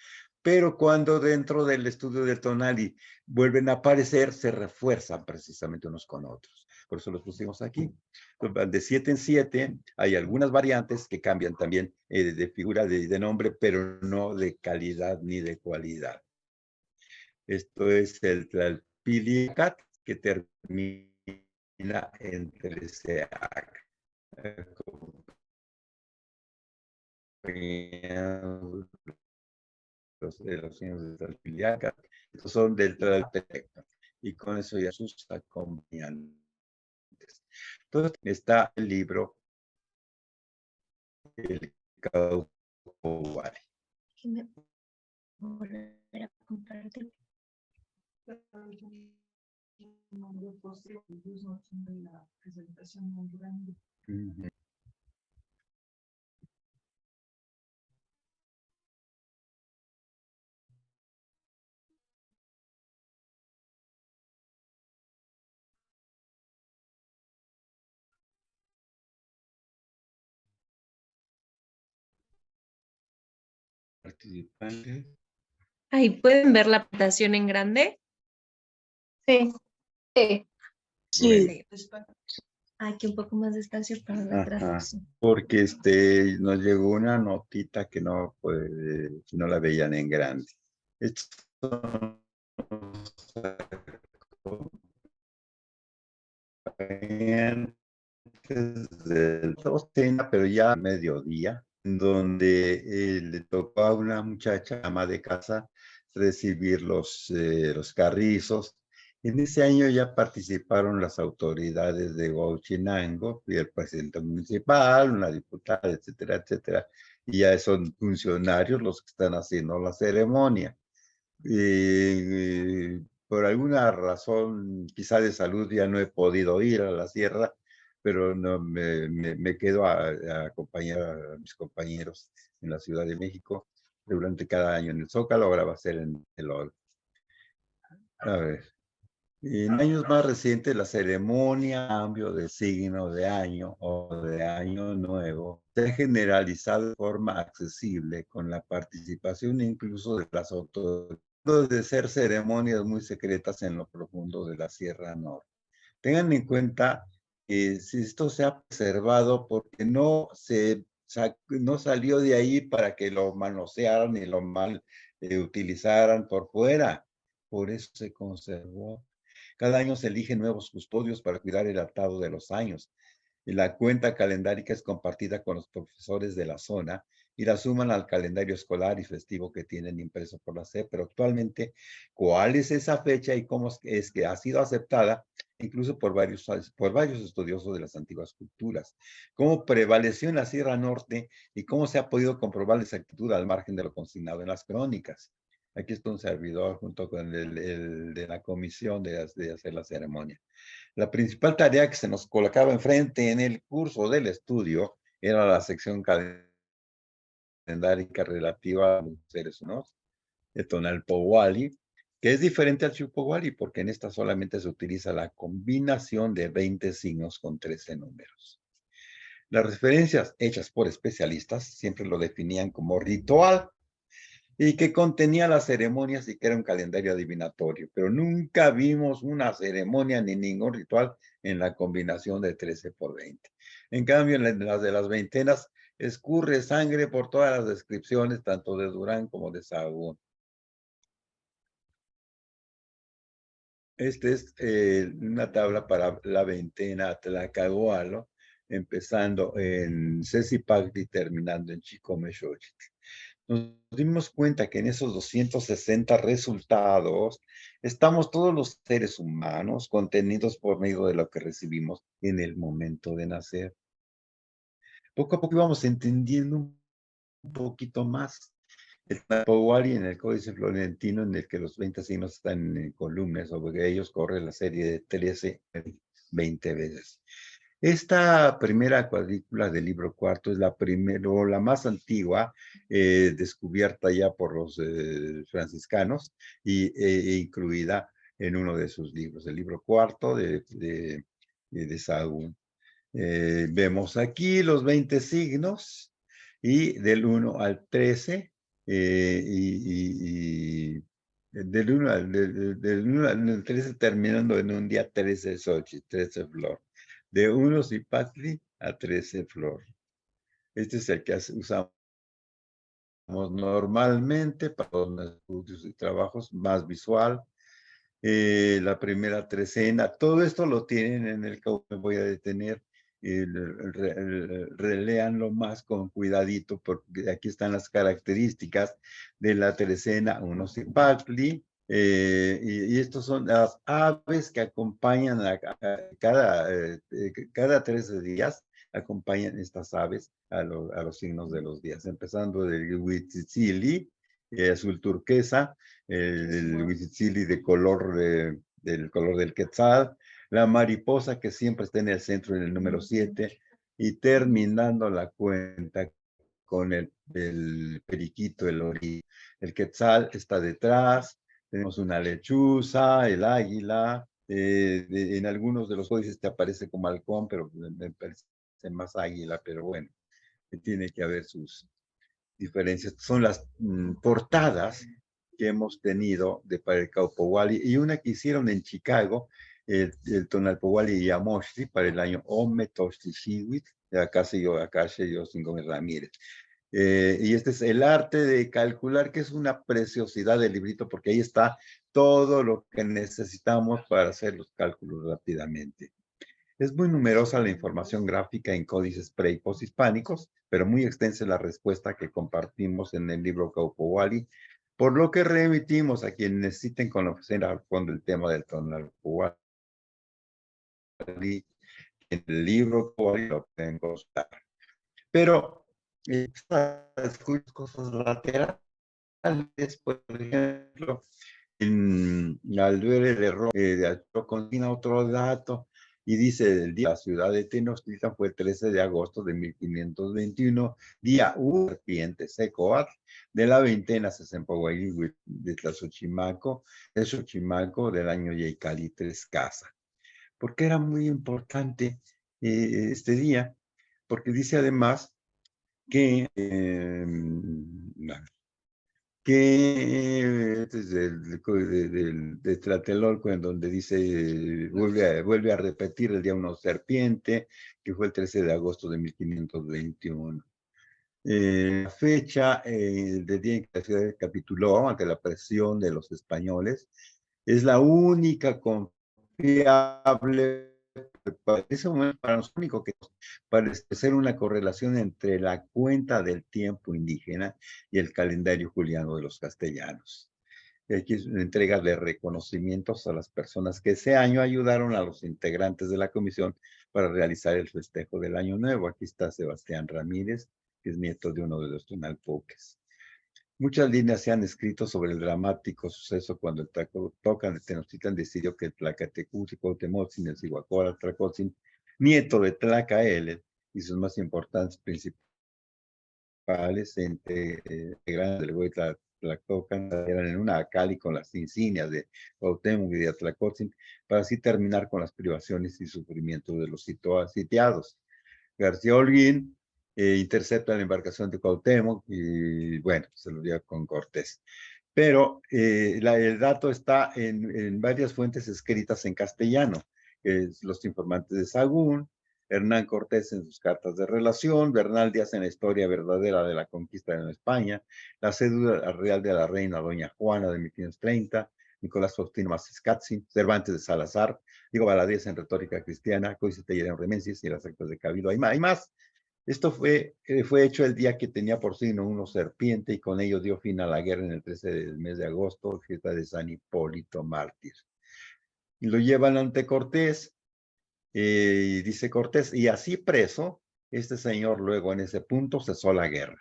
pero cuando dentro del estudio del tonali vuelven a aparecer, se refuerzan precisamente unos con otros. Por eso los pusimos aquí. De 7 en 7 hay algunas variantes que cambian también de figura, de nombre, pero no de calidad ni de cualidad. Esto es el Tlalpiliacat, que termina en 13ac. Los años de Tlalpiliacat, estos son del Tlaltepeca, y con eso ya sus acompañantes. Entonces está el libro El Kaupowali. Volver a compartir. La presentación muy grande. Participantes. Ahí pueden ver la presentación en grande. Sí. Sí. Sí. Aquí un poco más despacio para la Ajá, traducción. porque nos llegó una notita que no, que no la veían en grande. Esto del cena, pero ya a mediodía, donde le tocó a una muchacha, ama de casa, recibir los carrizos. En ese año ya participaron las autoridades de Huauchinango, y el presidente municipal, una diputada, etcétera, etcétera. Y ya son funcionarios los que están haciendo la ceremonia. por alguna razón, quizá de salud, ya no he podido ir a la sierra, pero no, me quedo a acompañar a mis compañeros en la Ciudad de México durante cada año en el Zócalo, ahora va a ser en el OL. A ver. En años más recientes, la ceremonia cambio de signo de año o de año nuevo se ha generalizado de forma accesible con la participación incluso de las autoridades, de ser ceremonias muy secretas en lo profundo de la Sierra Norte. Tengan en cuenta que si esto se ha preservado porque no salió de ahí para que lo manosearan y lo mal utilizaran por fuera. Por eso se conservó. Cada año se eligen nuevos custodios para cuidar el atado de los años. Y la cuenta calendárica es compartida con los profesores de la zona y la suman al calendario escolar y festivo que tienen impreso por la SEP. Pero actualmente, ¿cuál es esa fecha y cómo es que ha sido aceptada? Incluso por varios estudiosos de las antiguas culturas. ¿Cómo prevaleció en la Sierra Norte y cómo se ha podido comprobar la exactitud al margen de lo consignado en las crónicas? Aquí está un servidor junto con el de la comisión de hacer la ceremonia. La principal tarea que se nos colocaba enfrente en el curso del estudio era la sección calendárica relativa a los seres humanos, el Tonalpowali, que es diferente al Chupowali porque en esta solamente se utiliza la combinación de 20 signos con 13 números. Las referencias hechas por especialistas siempre lo definían como ritual y que contenía las ceremonias y que era un calendario adivinatorio, pero nunca vimos una ceremonia ni ningún ritual en la combinación de 13 por 20. En cambio, en las de las veintenas, escurre sangre por todas las descripciones, tanto de Durán como de Sahagún. Esta es una tabla para la veintena Tlacagoalo, empezando en Cecipacti y terminando en Chicomechochitl. Nos dimos cuenta que en esos 260 resultados estamos todos los seres humanos contenidos por medio de lo que recibimos en el momento de nacer. Poco a poco íbamos entendiendo un poquito más. El Tlapohualli en el Códice Florentino, en el que los 20 signos están en columnas, sobre ellos corre la serie de 13, 20 veces. Esta primera cuadrícula del libro cuarto es la primera o la más antigua, descubierta ya por los franciscanos e incluida en uno de sus libros, el libro cuarto de Sahagún. Vemos aquí los 20 signos y del 1 al 13 del 1 al 13 terminando en un día 13 Xochitl, 13 Flor. De 1 Zipatli a 13 Flor. Este es el que usamos normalmente para los estudios y trabajos, más visual. La primera trecena, todo esto lo tienen en el que me voy a detener. Releanlo más con cuidadito porque aquí están las características de la trecena Unocipactli, y estos son las aves que acompañan cada 13 días, acompañan estas aves a los signos de los días, empezando del Huitzitzili, azul turquesa, el huitzitzili del color del quetzal, la mariposa que siempre está en el centro en el número 7, y terminando la cuenta con el periquito, el orí. El quetzal está detrás, tenemos una lechuza, el águila, en algunos de los códices te aparece como halcón, pero me parece más águila, pero bueno, tiene que haber sus diferencias. Son las portadas que hemos tenido de para el Kaupowali y una que hicieron en Chicago, el Tonalpowali y Amoshti para el año Ometoshtishiwit, de Acacio Sin Ramírez. Y este es el arte de calcular, que es una preciosidad del librito, porque ahí está todo lo que necesitamos para hacer los cálculos rápidamente. Es muy numerosa la información gráfica en códices pre y poshispánicos, pero muy extensa la respuesta que compartimos en el libro Kaupowali, por lo que remitimos a quienes necesiten conocer a fondo el tema del Tonalpowali. En el libro Kaupowali lo pueden consultar. Pero estas cosas laterales, por ejemplo, al ver el error, consigna otro dato y dice: el día de la ciudad de Tenochtitlan fue el 13 de agosto de 1521, día serpiente Secoatl de la veintena Sesempohuaylli de Tlazochimalco, de Xochimalco del año Yeicali 3 Casa. ¿Por qué era muy importante este día? Porque dice además que de Tlatelolco, en donde dice, vuelve a repetir el día una serpiente, que fue el 13 de agosto de 1521. La fecha del día en que la ciudad capituló ante la presión de los españoles es la única confiable para ese momento, para nosotros, único que para establecer una correlación entre la cuenta del tiempo indígena y el calendario juliano de los castellanos. Aquí entrega de reconocimientos a las personas que ese año ayudaron a los integrantes de la comisión para realizar el festejo del Año Nuevo. Aquí está Sebastián Ramírez, que es nieto de uno de los tonalpoques. Muchas líneas se han escrito sobre el dramático suceso cuando el Tlatocan de Tenochtitlan decidió que el Tlacatecuhtli Cuauhtémoc el Cihuacóatl Tlacotzin, nieto de Tlacaele, y sus más importantes principales integrantes del Güey Tlatocan eran en una acali con las insignias de Cuauhtémoc y de Tlacotzin, para así terminar con las privaciones y sufrimientos de los sitiados. García Holguín intercepta la embarcación de Cuauhtémoc y, bueno, se lo dio con Cortés. Pero el dato está en varias fuentes escritas en castellano, los informantes de Sahagún, Hernán Cortés en sus cartas de relación, Bernal Díaz en la historia verdadera de la conquista de España, la cédula real de la reina Doña Juana de 1530, Nicolás Faustino Masecatzin, Cervantes de Salazar, Diego Valadez en retórica cristiana, Códice Teller en Remensis y las actas de Cabildo. Hay más. Esto fue hecho el día que tenía por signo uno serpiente y con ello dio fin a la guerra en el 13 del mes de agosto, fiesta de San Hipólito Mártir. Y lo llevan ante Cortés, y dice Cortés, y así preso, este señor luego en ese punto cesó la guerra,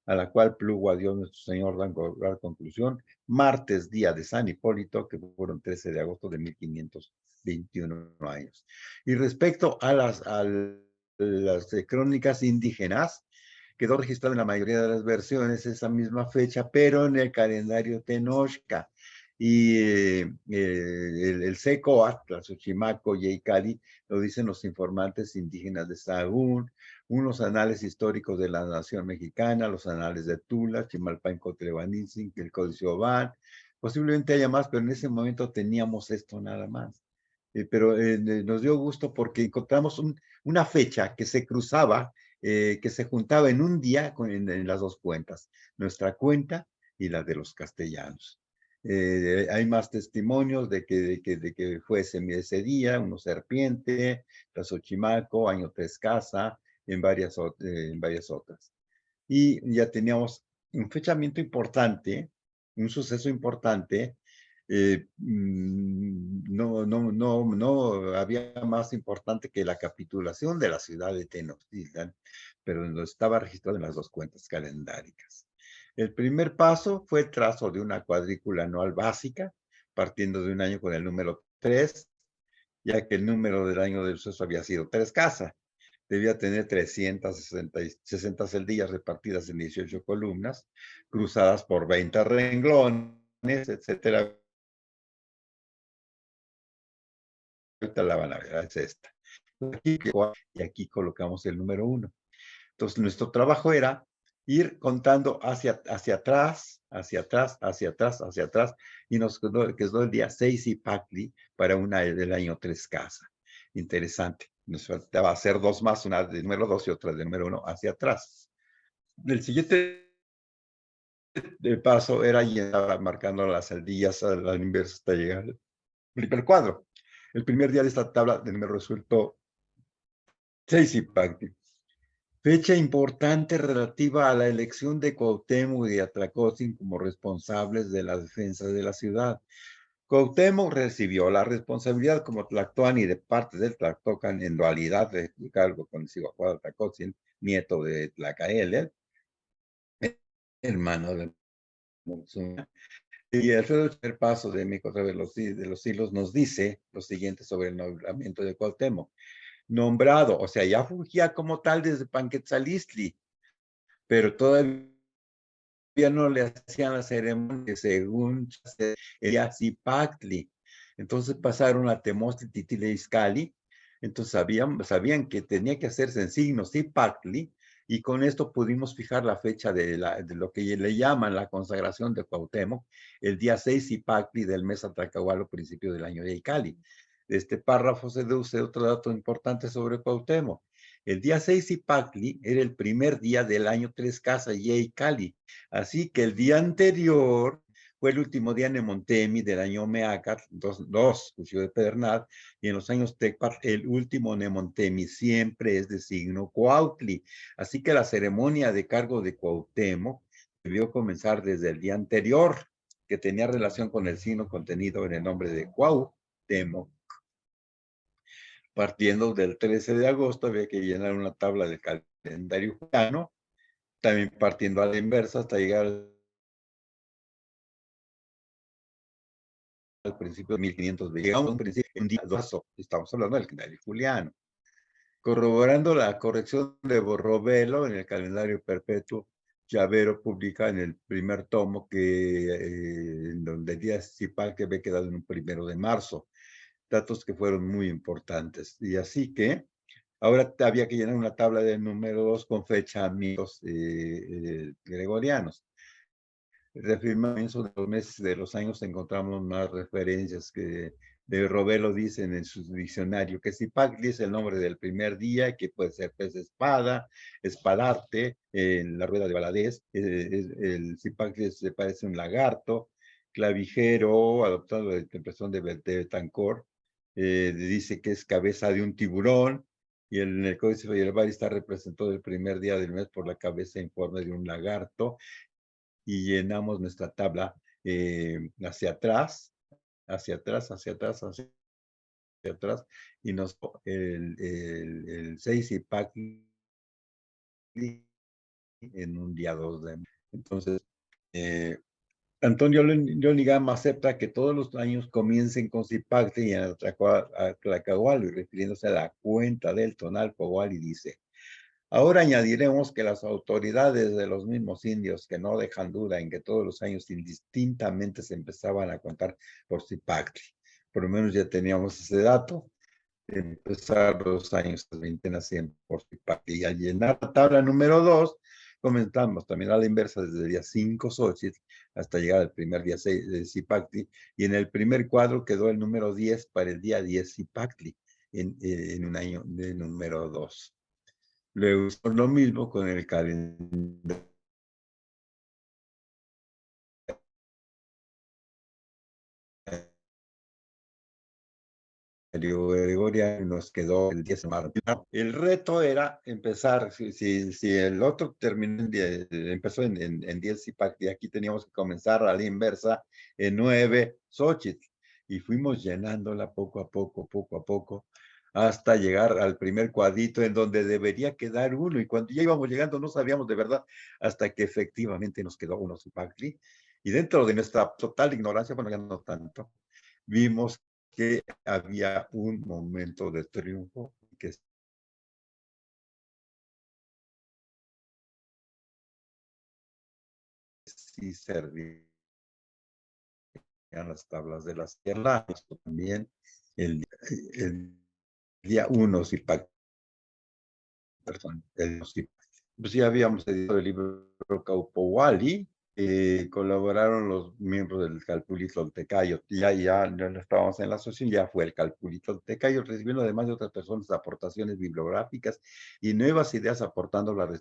a la cual plugo a Dios nuestro Señor dar conclusión, martes, día de San Hipólito, que fueron 13 de agosto de 1521 años. Y respecto a las crónicas indígenas, quedó registrada en la mayoría de las versiones esa misma fecha, pero en el calendario Tenochca. Y el Secoatl, Xochimaco, Yeicali, lo dicen los informantes indígenas de Sahagún, unos anales históricos de la nación mexicana, los anales de Tula, Chimalpain, Cotlebanintzin, el Códice Oban, posiblemente haya más, pero en ese momento teníamos esto nada más. Pero nos dio gusto porque encontramos una fecha que se cruzaba, que se juntaba en un día en las dos cuentas, nuestra cuenta y la de los castellanos. Hay más testimonios de que fue ese día, uno serpiente, Tlazochimalco, año 3 Casa, en varias otras. Y ya teníamos un fechamiento importante, un suceso importante. No había más importante que la capitulación de la ciudad de Tenochtitlan, pero no estaba registrado en las dos cuentas calendáricas. El primer paso fue el trazo de una cuadrícula anual básica, partiendo de un año con el número 3, ya que el número del año del suceso había sido 3 Casa. Debía tener 360 celdillas repartidas en 18 columnas, cruzadas por 20 renglones, etcétera. Ahorita la van a ver, es esta. Y aquí colocamos el número 1. Entonces, nuestro trabajo era ir contando hacia atrás, y nos quedó el día 6 Ipactli para una del año 3 Casa. Interesante. Nos faltaba hacer dos más, una de número 2 y otra de número 1 hacia atrás. El siguiente paso era llegar marcando las celdillas a la inversa hasta llegar al primer cuadro. El primer día de esta tabla de número resultó 6 Ipactli. Fecha importante relativa a la elección de Cuauhtémoc y de Tlacotzin como responsables de la defensa de la ciudad. Cuauhtémoc recibió la responsabilidad como Tlactoani de parte del Tlactocan en dualidad de cargo con el Cihuacóatl Tlacotzin, nieto de Tlacaele, hermano de Moxuma, Y Alfredo Cherpazo de México de los Siglos nos dice lo siguiente sobre el nombramiento de Cuauhtémoc. Nombrado, o sea, ya fungía como tal desde Panquetzalistli, pero todavía no le hacían la ceremonia según el Yazipactli. Entonces pasaron a Temostli, Titile Izcalli. Entonces sabían que tenía que hacerse en signos Zipactli, y con esto pudimos fijar la fecha de lo que le llaman la consagración de Cuauhtémoc, el día 6 Zipactli del mes Atracahualo, principio del año de Icali. De este párrafo se deduce otro dato importante sobre Cuauhtémoc. El día 6 Zipactli era el primer día del año Tres Casas y Icali. Así que el día anterior fue el último día Nemontemi del año Omeacat, dos Cuchillo de Pedernal, y en los años Tecpat, el último Nemontemi siempre es de signo Cuautli. Así que la ceremonia de cargo de Cuauhtémoc debió comenzar desde el día anterior, que tenía relación con el signo contenido en el nombre de Cuauhtémoc. Partiendo del 13 de agosto, había que llenar una tabla del calendario juliano, también partiendo a la inversa hasta llegar al principio de 1520. Llegamos a un principio, un día 2, estamos hablando del calendario juliano. Corroborando la corrección de Borrobelo en el calendario perpetuo, Llavero publica en el primer tomo en donde el día Zipal que había quedado en un 1 de marzo. Datos que fueron muy importantes. Y así que ahora había que llenar una tabla de números con fecha amigos gregorianos. Reafirmamiento de los meses de los años encontramos más referencias que de Robelo dicen en su diccionario que Zipactli es el nombre del primer día, que puede ser pez espada, espadarte, en la rueda de Valadez, el Zipactli se parece a un lagarto, clavijero, adoptado de la impresión de Betancourt, dice que es cabeza de un tiburón, y en el Códice Federal está representado el primer día del mes por la cabeza en forma de un lagarto, y llenamos nuestra tabla hacia atrás, hacia atrás, hacia atrás, hacia atrás, y nos el 6 Zipactli en un día 2 de... Entonces, Antonio Leonigama acepta que todos los años comiencen con Zipactli y en Tlacahualo, y refiriéndose a la cuenta del tonal Poguali, dice: ahora añadiremos que las autoridades de los mismos indios que no dejan duda en que todos los años indistintamente se empezaban a contar por Zipactli. Por lo menos ya teníamos ese dato. Empezar los años 20 nacían por Zipactli. Y al llenar la tabla número 2, comenzamos también a la inversa desde el día 5 Xochitl hasta llegar al primer día 6 de Zipactli. Y en el primer cuadro quedó el número 10 para el día 10 Zipactli en un año de número 2. Luego lo mismo con el calendario gregoriano, nos quedó el 10 de marzo. El reto era empezar, si el otro terminó empezó en 10 Zipactli, aquí teníamos que comenzar a la inversa en 9 Xochitl, y fuimos llenándola poco a poco, hasta llegar al primer cuadrito en donde debería quedar uno, y cuando ya íbamos llegando no sabíamos de verdad, hasta que efectivamente nos quedó uno Zipactli, y dentro de nuestra total ignorancia, bueno, ya no tanto, vimos que había un momento de triunfo que sí servían las tablas de las tierras. También el día 1, pues ya habíamos editado el libro Caupowali, colaboraron los miembros del Calpulli Toltecayo. Ya no estábamos en la asociación, ya fue el Calpulli Toltecayo, recibiendo además de otras personas aportaciones bibliográficas y nuevas ideas, aportando la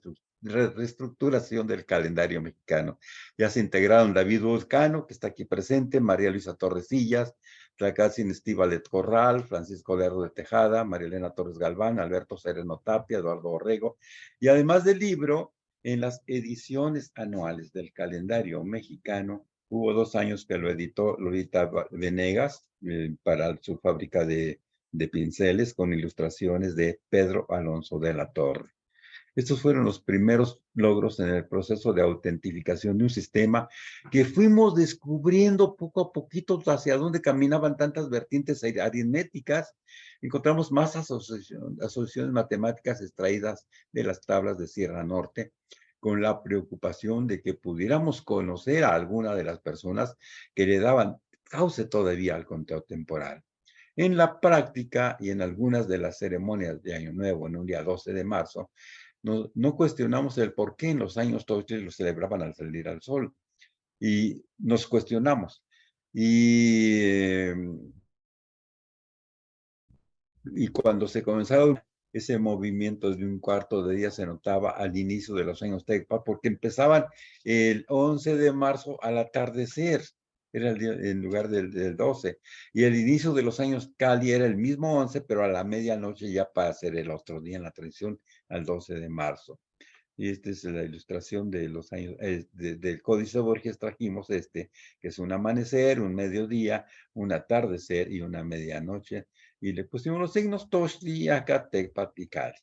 reestructuración del calendario mexicano. Ya se integraron David Vulcano, que está aquí presente, María Luisa Torresillas, Tlacatsin Estíbalet Corral, Francisco Lerdo de Tejada, María Elena Torres Galván, Alberto Sereno Tapia, Eduardo Orrego, y además del libro, en las ediciones anuales del calendario mexicano, hubo 2 años que lo editó Lolita Venegas para su fábrica de pinceles, con ilustraciones de Pedro Alonso de la Torre. Estos fueron los primeros logros en el proceso de autentificación de un sistema que fuimos descubriendo poco a poquito hacia dónde caminaban tantas vertientes aritméticas. Encontramos más asociaciones matemáticas extraídas de las tablas de Sierra Norte, con la preocupación de que pudiéramos conocer a alguna de las personas que le daban cauce todavía al conteo temporal. En la práctica y en algunas de las ceremonias de Año Nuevo, en un día 12 de marzo, no cuestionamos el por qué en los años todos lo celebraban al salir al sol. Y nos cuestionamos. Y cuando se comenzaron ese movimiento de un cuarto de día se notaba al inicio de los años Tecpa, porque empezaban el 11 de marzo al atardecer, era el día, en lugar del 12, y el inicio de los años Cali era el mismo 11, pero a la medianoche ya para ser el otro día en la tradición, al 12 de marzo. Y esta es la ilustración de los años, del Códice Borges trajimos que es un amanecer, un mediodía, un atardecer y una medianoche. Y le pusimos los signos Toshli, Acatecpa y Cali.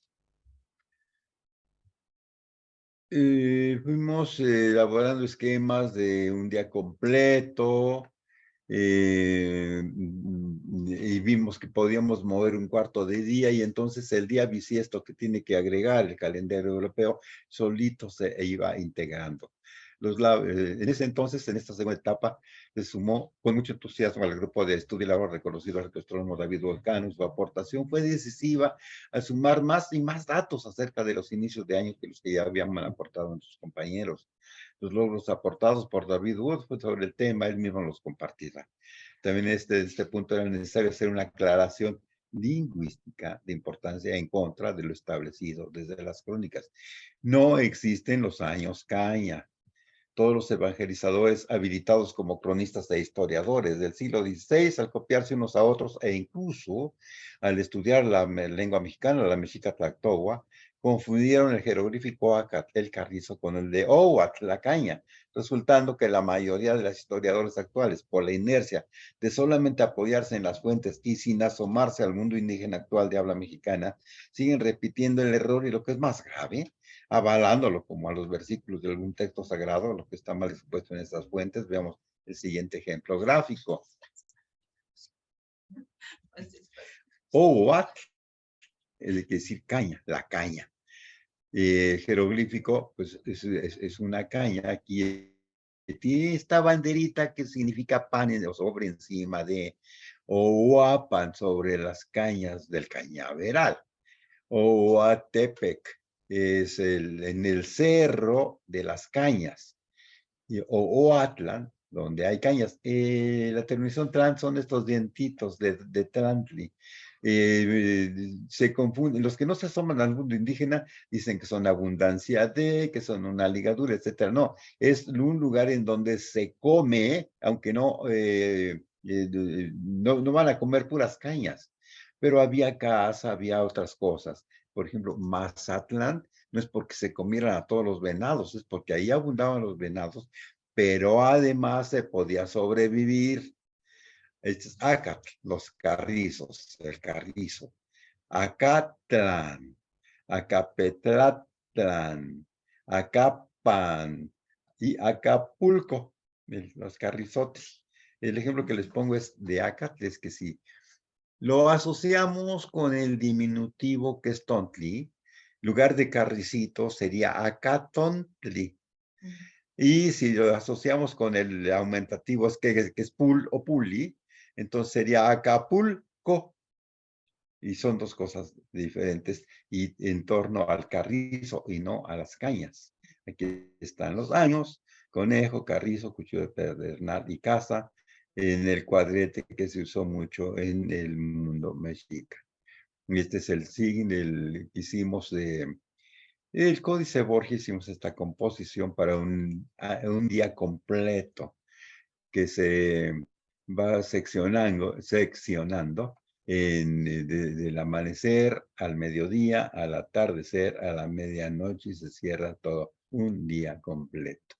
Fuimos elaborando esquemas de un día completo, y vimos que podíamos mover un cuarto de día y entonces el día bisiesto que tiene que agregar el calendario europeo solito se iba integrando. En ese entonces, en esta segunda etapa, se sumó con mucho entusiasmo al grupo de estudio y labor reconocido al astrónomo David Volcano. Su aportación fue decisiva al sumar más y más datos acerca de los inicios de años que los que ya habían aportado nuestros compañeros. Los logros aportados por David Wood sobre el tema, él mismo los compartirá. También este punto era necesario hacer una aclaración lingüística de importancia en contra de lo establecido desde las crónicas. No existen los años caña. Todos los evangelizadores habilitados como cronistas e historiadores del siglo XVI, al copiarse unos a otros e incluso al estudiar la lengua mexicana, la mexica tlactogua, confundieron el jeroglífico el carrizo con el de Ohuatl, la caña, resultando que la mayoría de los historiadores actuales, por la inercia de solamente apoyarse en las fuentes y sin asomarse al mundo indígena actual de habla mexicana, siguen repitiendo el error y lo que es más grave, avalándolo como a los versículos de algún texto sagrado, lo que está mal expuesto en estas fuentes. Veamos el siguiente ejemplo gráfico. Ohuatl, es decir, caña, la caña. Jeroglífico, pues es una caña. Aquí tiene esta banderita que significa pan o sobre encima de, o huapan sobre las cañas del cañaveral. Ohuatepec es en el cerro de las cañas. O Oatlan, donde hay cañas. La terminación trans son estos dientitos de Trantli. Se confunden, los que no se asoman al mundo indígena dicen que son abundancia de, que son una ligadura, etcétera. No, es un lugar en donde se come, aunque no van a comer puras cañas, pero había casa, había otras cosas. Por ejemplo, Mazatlán no es porque se comieran a todos los venados, es porque ahí abundaban los venados, pero además se podía sobrevivir. Este es Acatl, los carrizos, el carrizo. Acatlán, Acapetlatlán, Acapan y Acapulco, los carrizotes. El ejemplo que les pongo es de Acatl, es que si lo asociamos con el diminutivo que es Tontli, lugar de carricito sería Acatontli. Y si lo asociamos con el aumentativo que es pul o puli, entonces sería Acapulco. Y son dos cosas diferentes y en torno al carrizo y no a las cañas. Aquí están los años: conejo, carrizo, cuchillo de pedernal y caza, en el cuadrete que se usó mucho en el mundo mexica. Y este es el signo que hicimos el Códice Borges. Hicimos esta composición para un día completo que se va seccionando del amanecer al mediodía, al atardecer, a la medianoche, y se cierra todo un día completo.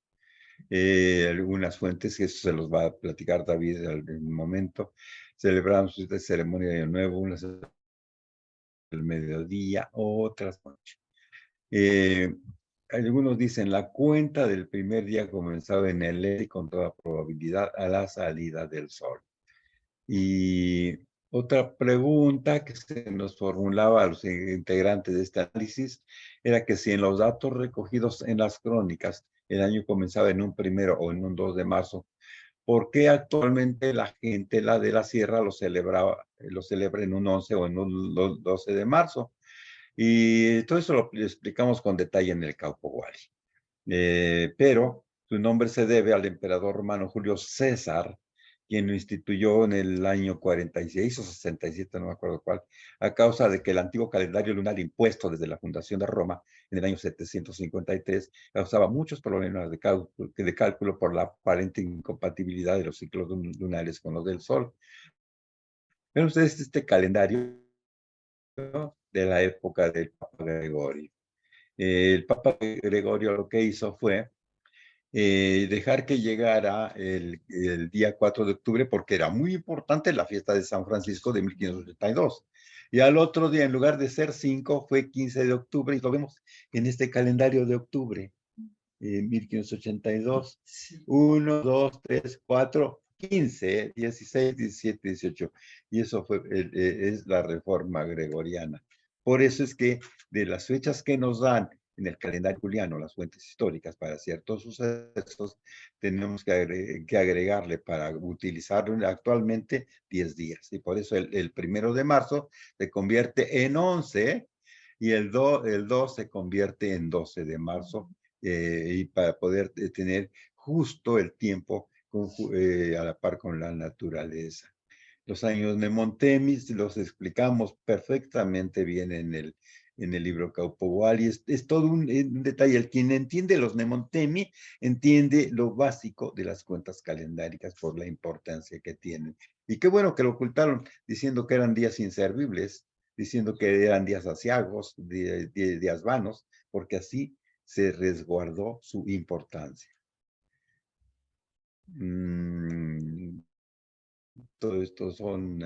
Algunas fuentes, que eso se los va a platicar David en un momento. Celebramos esta ceremonia de Año Nuevo, unas el mediodía, otras noches. Algunos dicen la cuenta del primer día comenzaba en el este con toda probabilidad a la salida del sol. Y otra pregunta que se nos formulaba a los integrantes de este análisis era que si en los datos recogidos en las crónicas el año comenzaba en un 1 o en un 2 de marzo, ¿por qué actualmente la gente, la de la sierra, lo celebra en un 11 o en un 12 de marzo? Y todo eso lo explicamos con detalle en el Caupo Wally. Pero su nombre se debe al emperador romano Julio César, quien lo instituyó en el año 46 o 67, no me acuerdo cuál, a causa de que el antiguo calendario lunar impuesto desde la fundación de Roma en el año 753 causaba muchos problemas de cálculo por la aparente incompatibilidad de los ciclos lunares con los del Sol. Ven ustedes este calendario de la época del Papa Gregorio. El Papa Gregorio lo que hizo fue dejar que llegara el día 4 de octubre porque era muy importante la fiesta de San Francisco de 1582. Y al otro día, en lugar de ser 5, fue 15 de octubre y lo vemos en este calendario de octubre, 1582. 1, 2, 3, 4, 15, 16, 17, 18. Y eso es la reforma gregoriana. Por eso es que de las fechas que nos dan en el calendario juliano, las fuentes históricas para ciertos sucesos, tenemos que agregarle para utilizarlo actualmente 10 días. Y por eso el 1 de marzo se convierte en 11 y el 2 se convierte en 12 de marzo y para poder tener justo el tiempo a la par con la naturaleza. Los años Nemontemis los explicamos perfectamente bien en el libro Caupo Wally. Es todo un detalle. El quien entiende los Nemontemi entiende lo básico de las cuentas calendáricas por la importancia que tienen. Y qué bueno que lo ocultaron diciendo que eran días inservibles, diciendo que eran días aciagos, días vanos, porque así se resguardó su importancia. Todo esto son,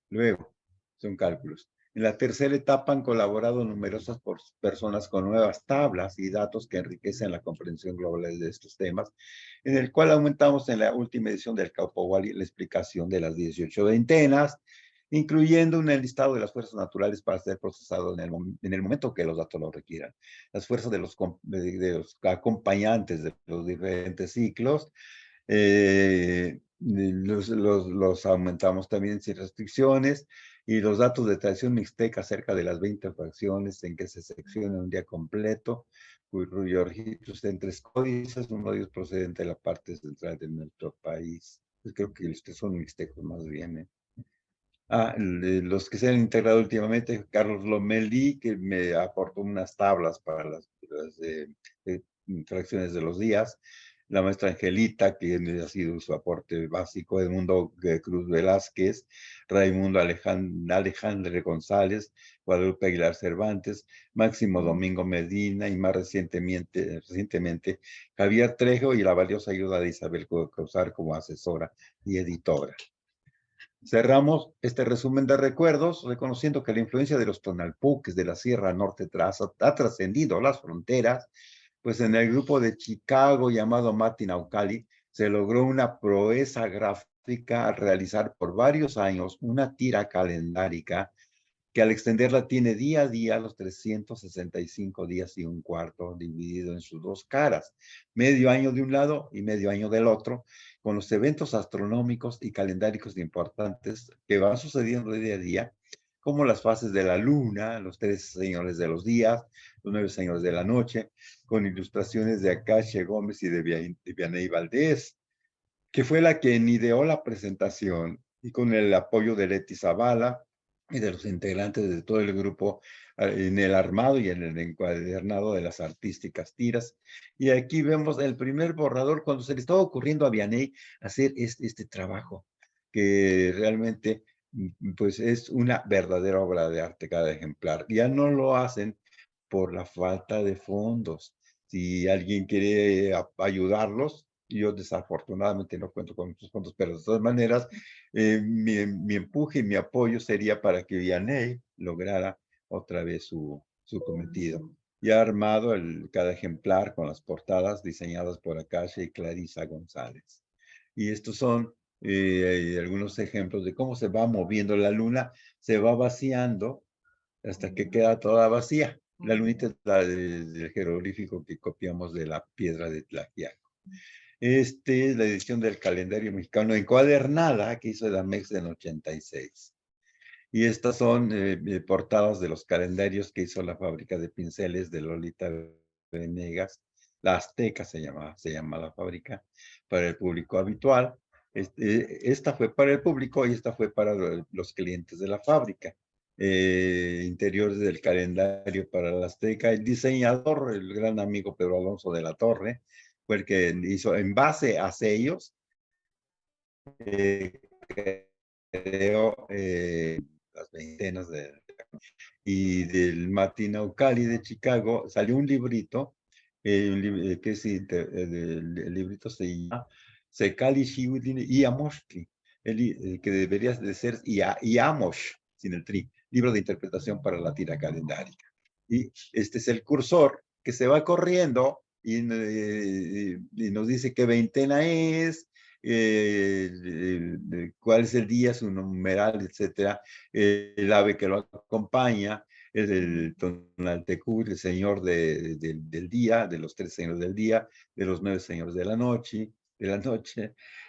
luego, son cálculos. En la tercera etapa han colaborado numerosas personas con nuevas tablas y datos que enriquecen la comprensión global de estos temas, en el cual aumentamos en la última edición del Caupo Wally la explicación de las 18 veintenas, incluyendo un listado de las fuerzas naturales para ser procesado en el momento que los datos lo requieran. Las fuerzas de los acompañantes de los diferentes ciclos, los aumentamos también sin restricciones, y los datos de tradición mixteca acerca de las 20 fracciones en que se secciona un día completo, cuyo registro está en 3 códices, uno de ellos procedente de la parte central de nuestro país. Pues creo que ustedes son mixtecos más bien, los que se han integrado últimamente, Carlos Lomelí, que me aportó unas tablas para las fracciones de los días, la maestra Angelita, que ha sido su aporte básico, Edmundo Cruz Velázquez, Raimundo Alejandro González, Guadalupe Aguilar Cervantes, Máximo Domingo Medina y más recientemente Javier Trejo y la valiosa ayuda de Isabel Causar como asesora y editora. Cerramos este resumen de recuerdos reconociendo que la influencia de los tonalpuques de la Sierra Norte ha trascendido las fronteras, pues en el grupo de Chicago llamado Matinaucali se logró una proeza gráfica al realizar por varios años una tira calendárica que al extenderla tiene día a día los 365 días y un cuarto dividido en sus dos caras, medio año de un lado y medio año del otro, con los eventos astronómicos y calendáricos importantes que van sucediendo día a día, como las fases de la luna, los 3 señores de los días, los 9 señores de la noche, con ilustraciones de Acache Gómez y de Vianney Valdés, que fue la quien ideó la presentación, y con el apoyo de Leti Zavala y de los integrantes de todo el grupo en el armado y en el encuadernado de las artísticas tiras. Y aquí vemos el primer borrador cuando se le estaba ocurriendo a Vianney hacer este trabajo, que realmente pues es una verdadera obra de arte cada ejemplar. Ya no lo hacen por la falta de fondos. Si alguien quiere ayudarlos, yo desafortunadamente no cuento con muchos fondos, pero de todas maneras, mi empuje y mi apoyo sería para que Vianney lograra otra vez su cometido. y ha armado cada ejemplar con las portadas diseñadas por Acacia y Clarisa González. Y estos son algunos ejemplos de cómo se va moviendo la luna, se va vaciando hasta que queda toda vacía. La lunita es la del jeroglífico que copiamos de la piedra de Tlaxiaco. Este es la edición del calendario mexicano encuadernada que hizo Edamex en 86. Y estas son portadas de los calendarios que hizo la fábrica de pinceles de Lolita Venegas. La Azteca se llama la fábrica, para el público habitual. Esta fue para el público y esta fue para los clientes de la fábrica. Interiores del calendario para la Azteca. El diseñador, el gran amigo Pedro Alonso de la Torre, fue el que hizo en base a sellos. Creo las veintenas y del Matinaucali de Chicago salió un librito, el librito se llama Secali Shiwidin y Amoshki, que debería de ser Iamosh, sin el tri, libro de interpretación para la tira calendárica. Y este es el cursor que se va corriendo y nos dice qué veintena es, cuál es el día, su numeral, etcétera, el ave que lo acompaña, es el Tonaltecutl, el señor del día, de los 3 señores del día, de los 9 señores de la noche,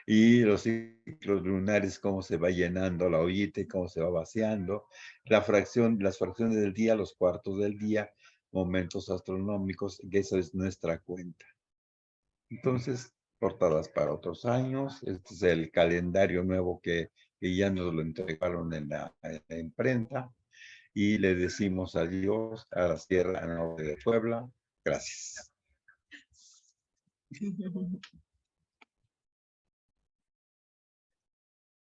y los ciclos lunares, cómo se va llenando la ollita y cómo se va vaciando, las fracciones del día, los cuartos del día, momentos astronómicos, que eso es nuestra cuenta. Entonces, portadas para otros años. Este es el calendario nuevo que ya nos lo entregaron en la imprenta. Y le decimos adiós a la Sierra Norte de Puebla. Gracias.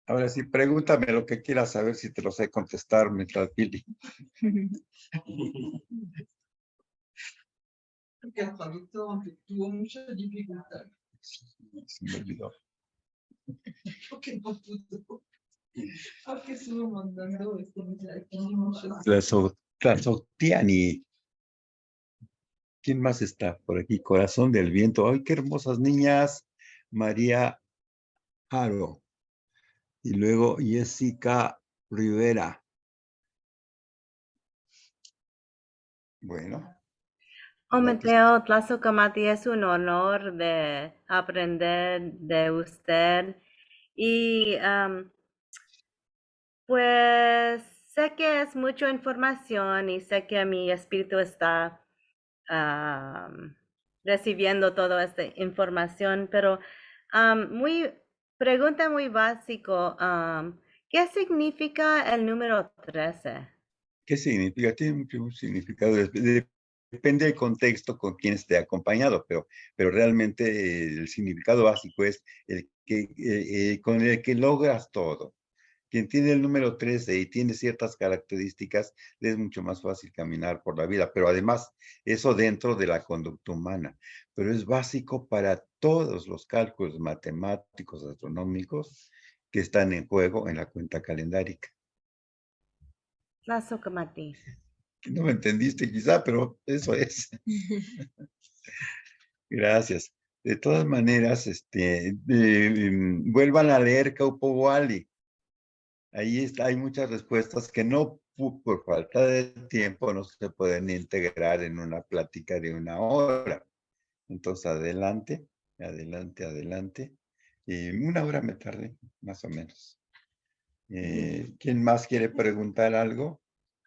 Ahora sí, pregúntame lo que quieras saber si te lo sé contestar mientras Pili. Porque el traductor tuvo mucha dificultad. Se me olvidó. Porque no pudo. Porque estuvo mandando muchas. Tlazotiani. ¿Quién más está por aquí? Corazón del Viento. ¡Ay, qué hermosas niñas! María Haro. Y luego Jessica Rivera. Bueno. Ometleo Tlazocamati, es un honor de aprender de usted. Y pues sé que es mucha información y sé que mi espíritu está recibiendo toda esta información, pero pregunta muy básico, ¿qué significa el número 13? ¿Qué significa? Tiene un significado. Depende del contexto con quien esté acompañado, pero realmente el significado básico es con el que logras todo. Quien tiene el número 13 y tiene ciertas características, le es mucho más fácil caminar por la vida, pero además eso dentro de la conducta humana, pero es básico para todos los cálculos matemáticos, astronómicos que están en juego en la cuenta calendárica. Tlazocamati. No me entendiste quizá, pero eso es. Gracias. De todas maneras, vuelvan a leer Kaupowali. Ahí está, hay muchas respuestas que no, por falta de tiempo, no se pueden integrar en una plática de 1 hora. Entonces, adelante. Y 1 hora me tardé, más o menos. ¿Quién más quiere preguntar algo?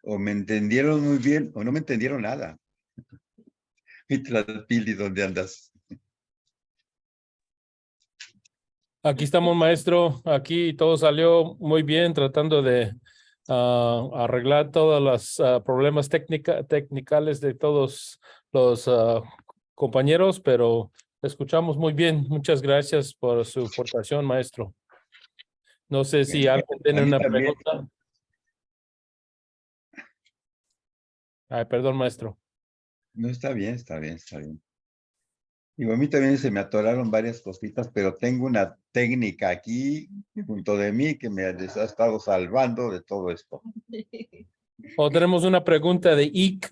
¿O me entendieron muy bien o no me entendieron nada? Pili, ¿dónde andas? Aquí estamos, maestro. Aquí todo salió muy bien, tratando de arreglar todos los problemas técnicos de todos los compañeros, pero escuchamos muy bien. Muchas gracias por su aportación, maestro. No sé si alguien tiene una pregunta. Ay, perdón, maestro. No, está bien. Digo, a mí también se me atoraron varias cositas, pero tengo una técnica aquí junto de mí que me les ha estado salvando de todo esto. O tenemos una pregunta de IC.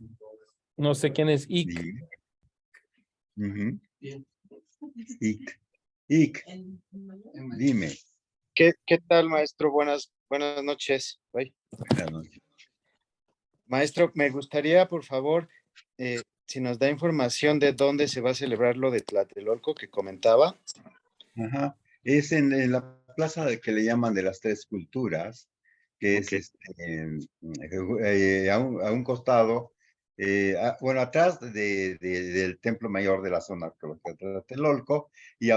No sé quién es Ik. Sí. Ujú. Bien. Ik, dime. ¿Qué tal, maestro? Buenas noches. Ay. Buenas noches. Maestro, me gustaría, por favor, si nos da información de dónde se va a celebrar lo de Tlatelolco que comentaba. Ajá. Es en la plaza que le llaman de las Tres Culturas, que Ok. es a un costado, bueno, atrás del Templo Mayor de la zona arqueológica de Tlatelolco, y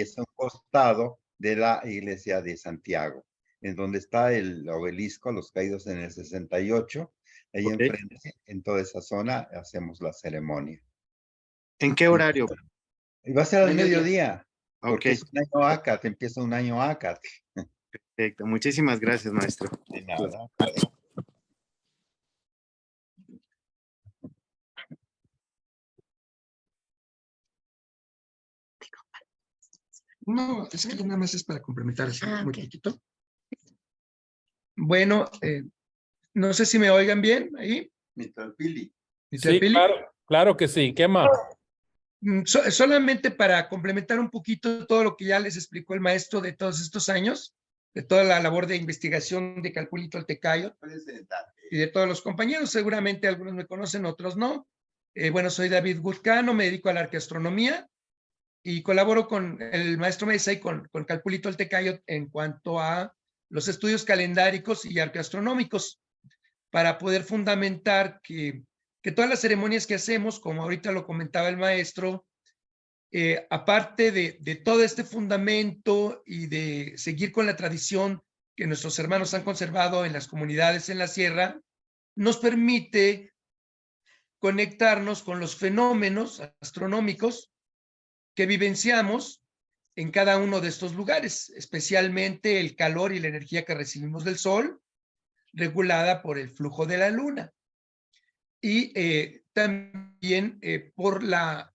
es a un costado de la iglesia de Santiago, en donde está el obelisco, los caídos en el 68, ahí Ok. enfrente, en toda esa zona, hacemos la ceremonia. ¿En qué horario? Y va a ser al Mediodía. mediodía, porque Ok, es un año ACAT, empieza un año ACAT. perfecto. Muchísimas gracias, maestro. De nada. No, es que nada más es para complementar así, muy ok. poquito. Bueno, no sé si me oigan bien ahí. Mr. Pili. Mr. Sí, Pili. claro que sí. ¿Qué más? Solamente para complementar un poquito todo lo que ya les explicó el maestro de todos estos años, de toda la labor de investigación de Calpulito Altecayo y de todos los compañeros, seguramente algunos me conocen, otros no. Bueno, soy David Guzcano, me dedico a la arqueastronomía y colaboro con el maestro Mesa y con Calpulito Altecayo en cuanto a los estudios calendáricos y arqueastronómicos para poder fundamentar que todas las ceremonias que hacemos, como ahorita lo comentaba el maestro, aparte de todo este fundamento y de seguir con la tradición que nuestros hermanos han conservado en las comunidades en la sierra, nos permite conectarnos con los fenómenos astronómicos que vivenciamos en cada uno de estos lugares, especialmente el calor y la energía que recibimos del sol, regulada por el flujo de la luna. Y también por la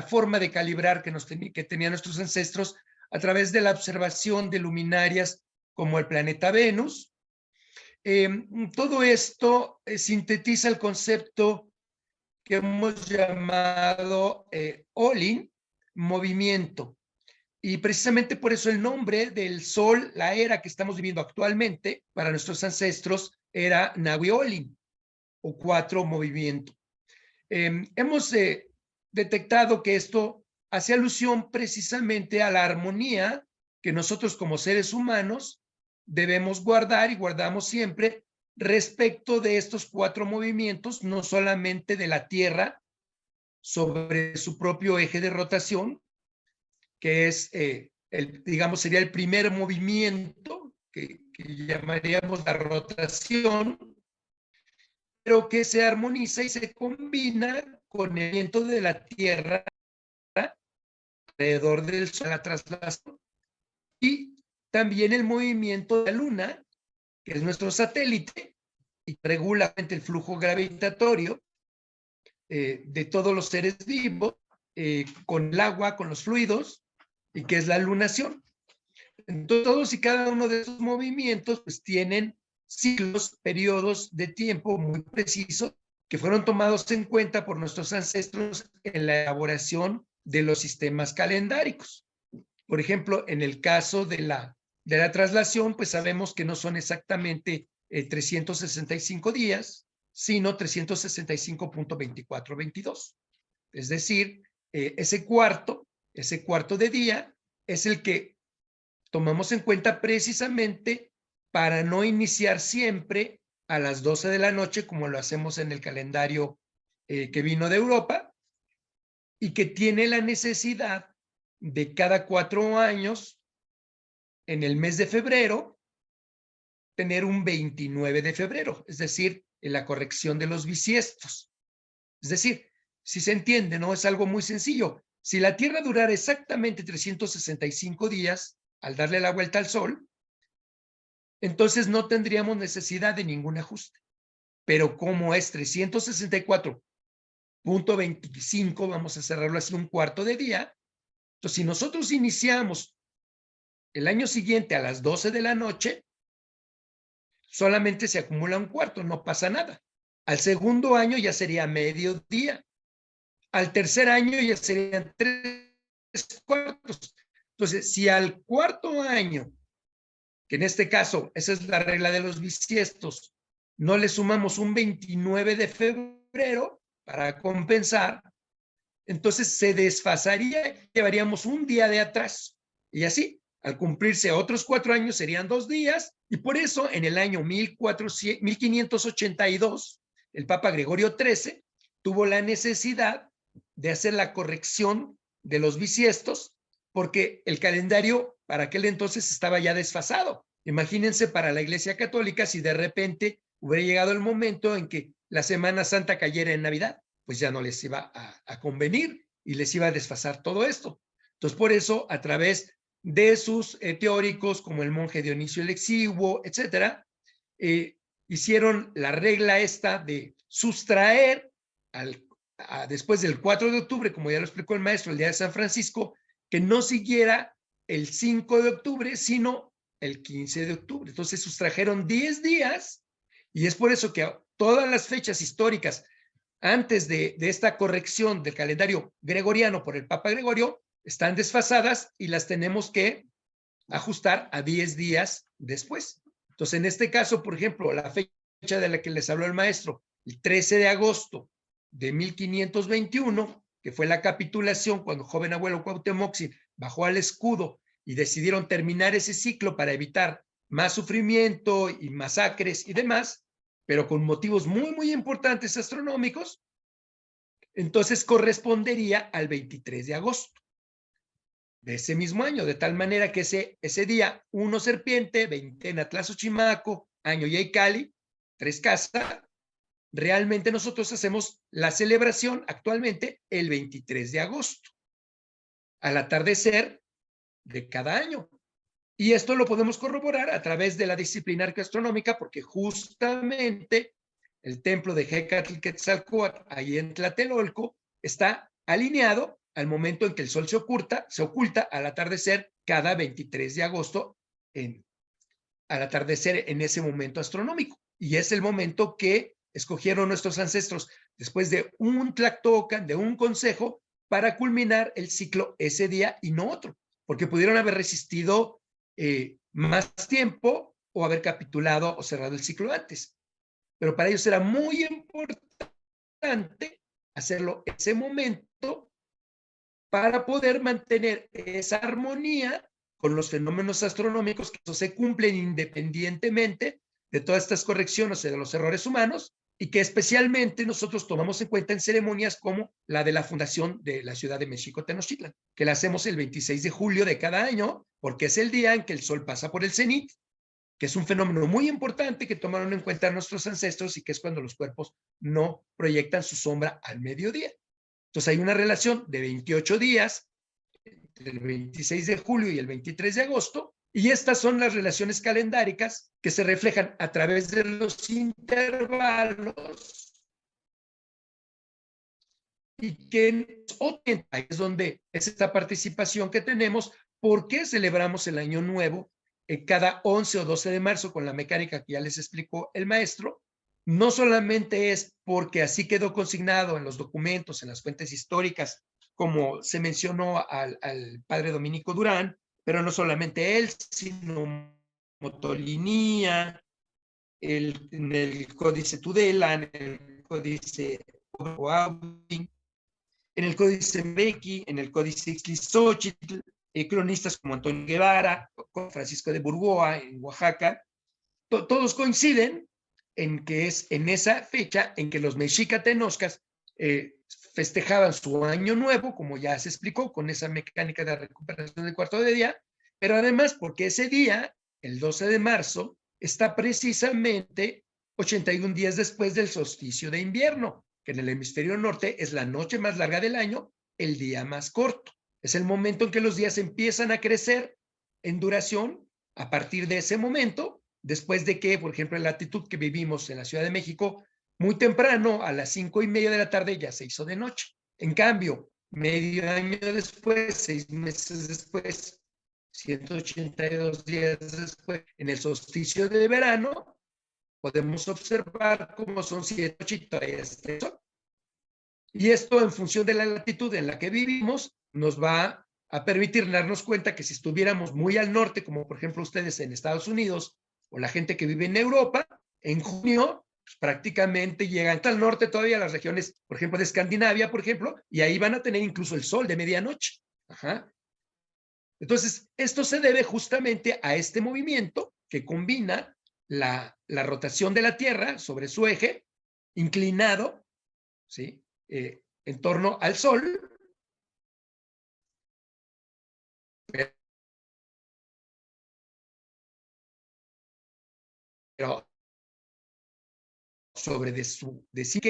forma de calibrar que tenían nuestros ancestros a través de la observación de luminarias como el planeta Venus. Todo esto sintetiza el concepto que hemos llamado Olin, movimiento. Y precisamente por eso el nombre del sol, la era que estamos viviendo actualmente, para nuestros ancestros era Nahui Olin, o 4 movimiento. Hemos detectado que esto hace alusión precisamente a la armonía que nosotros como seres humanos debemos guardar y guardamos siempre respecto de estos 4 movimientos, no solamente de la Tierra sobre su propio eje de rotación, que es, digamos, sería el primer movimiento que llamaríamos la rotación, pero que se armoniza y se combina con el viento de la Tierra alrededor del Sol, la traslación, y también el movimiento de la Luna, que es nuestro satélite, y regula el flujo gravitatorio de todos los seres vivos, con el agua, con los fluidos, y que es la lunación. Entonces, todos y cada uno de esos movimientos pues tienen ciclos, periodos de tiempo muy precisos que fueron tomados en cuenta por nuestros ancestros en la elaboración de los sistemas calendáricos. Por ejemplo, en el caso de la traslación, pues sabemos que no son exactamente 365 días, sino 365.2422. Es decir, ese cuarto de día es el que tomamos en cuenta precisamente para no iniciar siempre a las 12 de la noche, como lo hacemos en el calendario que vino de Europa, y que tiene la necesidad de cada 4 años, en el mes de febrero, tener un 29 de febrero, es decir, en la corrección de los bisiestos. Es decir, si se entiende, ¿no? Es algo muy sencillo. Si la Tierra durara exactamente 365 días, al darle la vuelta al Sol, entonces no tendríamos necesidad de ningún ajuste. Pero como es 364.25, vamos a cerrarlo así, un cuarto de día, entonces si nosotros iniciamos el año siguiente a las 12 de la noche, solamente se acumula un cuarto, no pasa nada. Al segundo año ya sería mediodía. Al tercer año ya serían 3/4. Entonces, si al cuarto año, que en este caso, esa es la regla de los bisiestos, no le sumamos un 29 de febrero para compensar, entonces se desfasaría, llevaríamos un día de atrás. Y así, al cumplirse otros 4 años, serían 2 días, y por eso en el año 1582, el Papa Gregorio XIII tuvo la necesidad de hacer la corrección de los bisiestos, porque el calendario para aquel entonces estaba ya desfasado. Imagínense para la Iglesia Católica si de repente hubiera llegado el momento en que la Semana Santa cayera en Navidad, pues ya no les iba a convenir y les iba a desfasar todo esto. Entonces, por eso, a través de sus teóricos, como el monje Dionisio el Exiguo, etcétera, hicieron la regla esta de sustraer después del 4 de octubre, como ya lo explicó el maestro, el día de San Francisco, que no siguiera el 5 de octubre, sino el 15 de octubre. Entonces sustrajeron 10 días, y es por eso que todas las fechas históricas antes de esta corrección del calendario gregoriano por el Papa Gregorio están desfasadas y las tenemos que ajustar a 10 días después. Entonces, en este caso, por ejemplo, la fecha de la que les habló el maestro, el 13 de agosto de 1521, que fue la capitulación cuando joven abuelo Cuauhtémoc bajó al escudo y decidieron terminar ese ciclo para evitar más sufrimiento y masacres y demás, pero con motivos muy, muy importantes astronómicos, entonces correspondería al 23 de agosto de ese mismo año, de tal manera que ese día, 1 serpiente, 20 Tlazochimaco, año Yeicali, 3 casa, realmente nosotros hacemos la celebración actualmente el 23 de agosto, al atardecer de cada año. Y esto lo podemos corroborar a través de la disciplina arqueastronómica, porque justamente el templo de Hecatl-Quetzalcóatl, ahí en Tlatelolco, está alineado al momento en que el sol se oculta al atardecer cada 23 de agosto, al atardecer en ese momento astronómico. Y es el momento que escogieron nuestros ancestros después de un tlactocan, de un consejo, para culminar el ciclo ese día y no otro, porque pudieron haber resistido más tiempo o haber capitulado o cerrado el ciclo antes. Pero para ellos era muy importante hacerlo en ese momento para poder mantener esa armonía con los fenómenos astronómicos, que eso se cumplen independientemente de todas estas correcciones de los errores humanos, y que especialmente nosotros tomamos en cuenta en ceremonias como la de la fundación de la ciudad de México Tenochtitlan, que la hacemos el 26 de julio de cada año, porque es el día en que el sol pasa por el cenit, que es un fenómeno muy importante que tomaron en cuenta nuestros ancestros, y que es cuando los cuerpos no proyectan su sombra al mediodía. Entonces hay una relación de 28 días entre el 26 de julio y el 23 de agosto, y estas son las relaciones calendáricas que se reflejan a través de los intervalos, y que es donde es esta participación que tenemos. ¿Por qué celebramos el Año Nuevo cada 11 o 12 de marzo con la mecánica que ya les explicó el maestro? No solamente es porque así quedó consignado en los documentos, en las fuentes históricas, como se mencionó al padre Dominico Durán, pero no solamente él, sino Motolinía, en el Códice Tudela, en el Códice Oahuac, en el Códice Bequi, en el Códice Ixtlilxóchitl, cronistas como Antonio Guevara, Francisco de Burgoa en Oaxaca, todos coinciden en que es en esa fecha en que los mexicatenochcas festejaban su año nuevo, como ya se explicó, con esa mecánica de recuperación del cuarto de día, pero además porque ese día, el 12 de marzo, está precisamente 81 días después del solsticio de invierno, que en el hemisferio norte es la noche más larga del año, el día más corto. Es el momento en que los días empiezan a crecer en duración a partir de ese momento, después de que, por ejemplo, en la latitud que vivimos en la Ciudad de México, muy temprano, a las 5:30 de la tarde, ya se hizo de noche. En cambio, medio año después, 6 meses después, 182 días después, en el solsticio de verano, podemos observar cómo son 7, 8 y todavía está el sol. Y esto, en función de la latitud en la que vivimos, nos va a permitir darnos cuenta que si estuviéramos muy al norte, como por ejemplo ustedes en Estados Unidos o la gente que vive en Europa, en junio pues, prácticamente llegan hasta el norte todavía las regiones, por ejemplo, de Escandinavia, por ejemplo, y ahí van a tener incluso el sol de medianoche. Ajá. Entonces, esto se debe justamente a este movimiento que combina la rotación de la Tierra sobre su eje, inclinado, ¿sí? En torno al Sol, pero sobre de sí que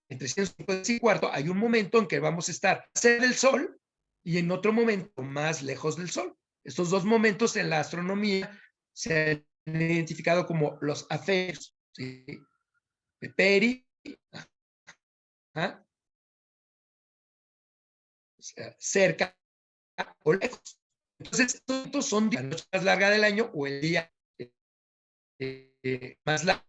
entre 150 y cuarto hay un momento en que vamos a estar cerca del Sol y en otro momento más lejos del Sol. Estos dos momentos en la astronomía se han identificado como los aferios, ¿sí? Peri, ¿ah? O sea, cerca o lejos. Entonces, estos son la noche más larga del año o el día más largo.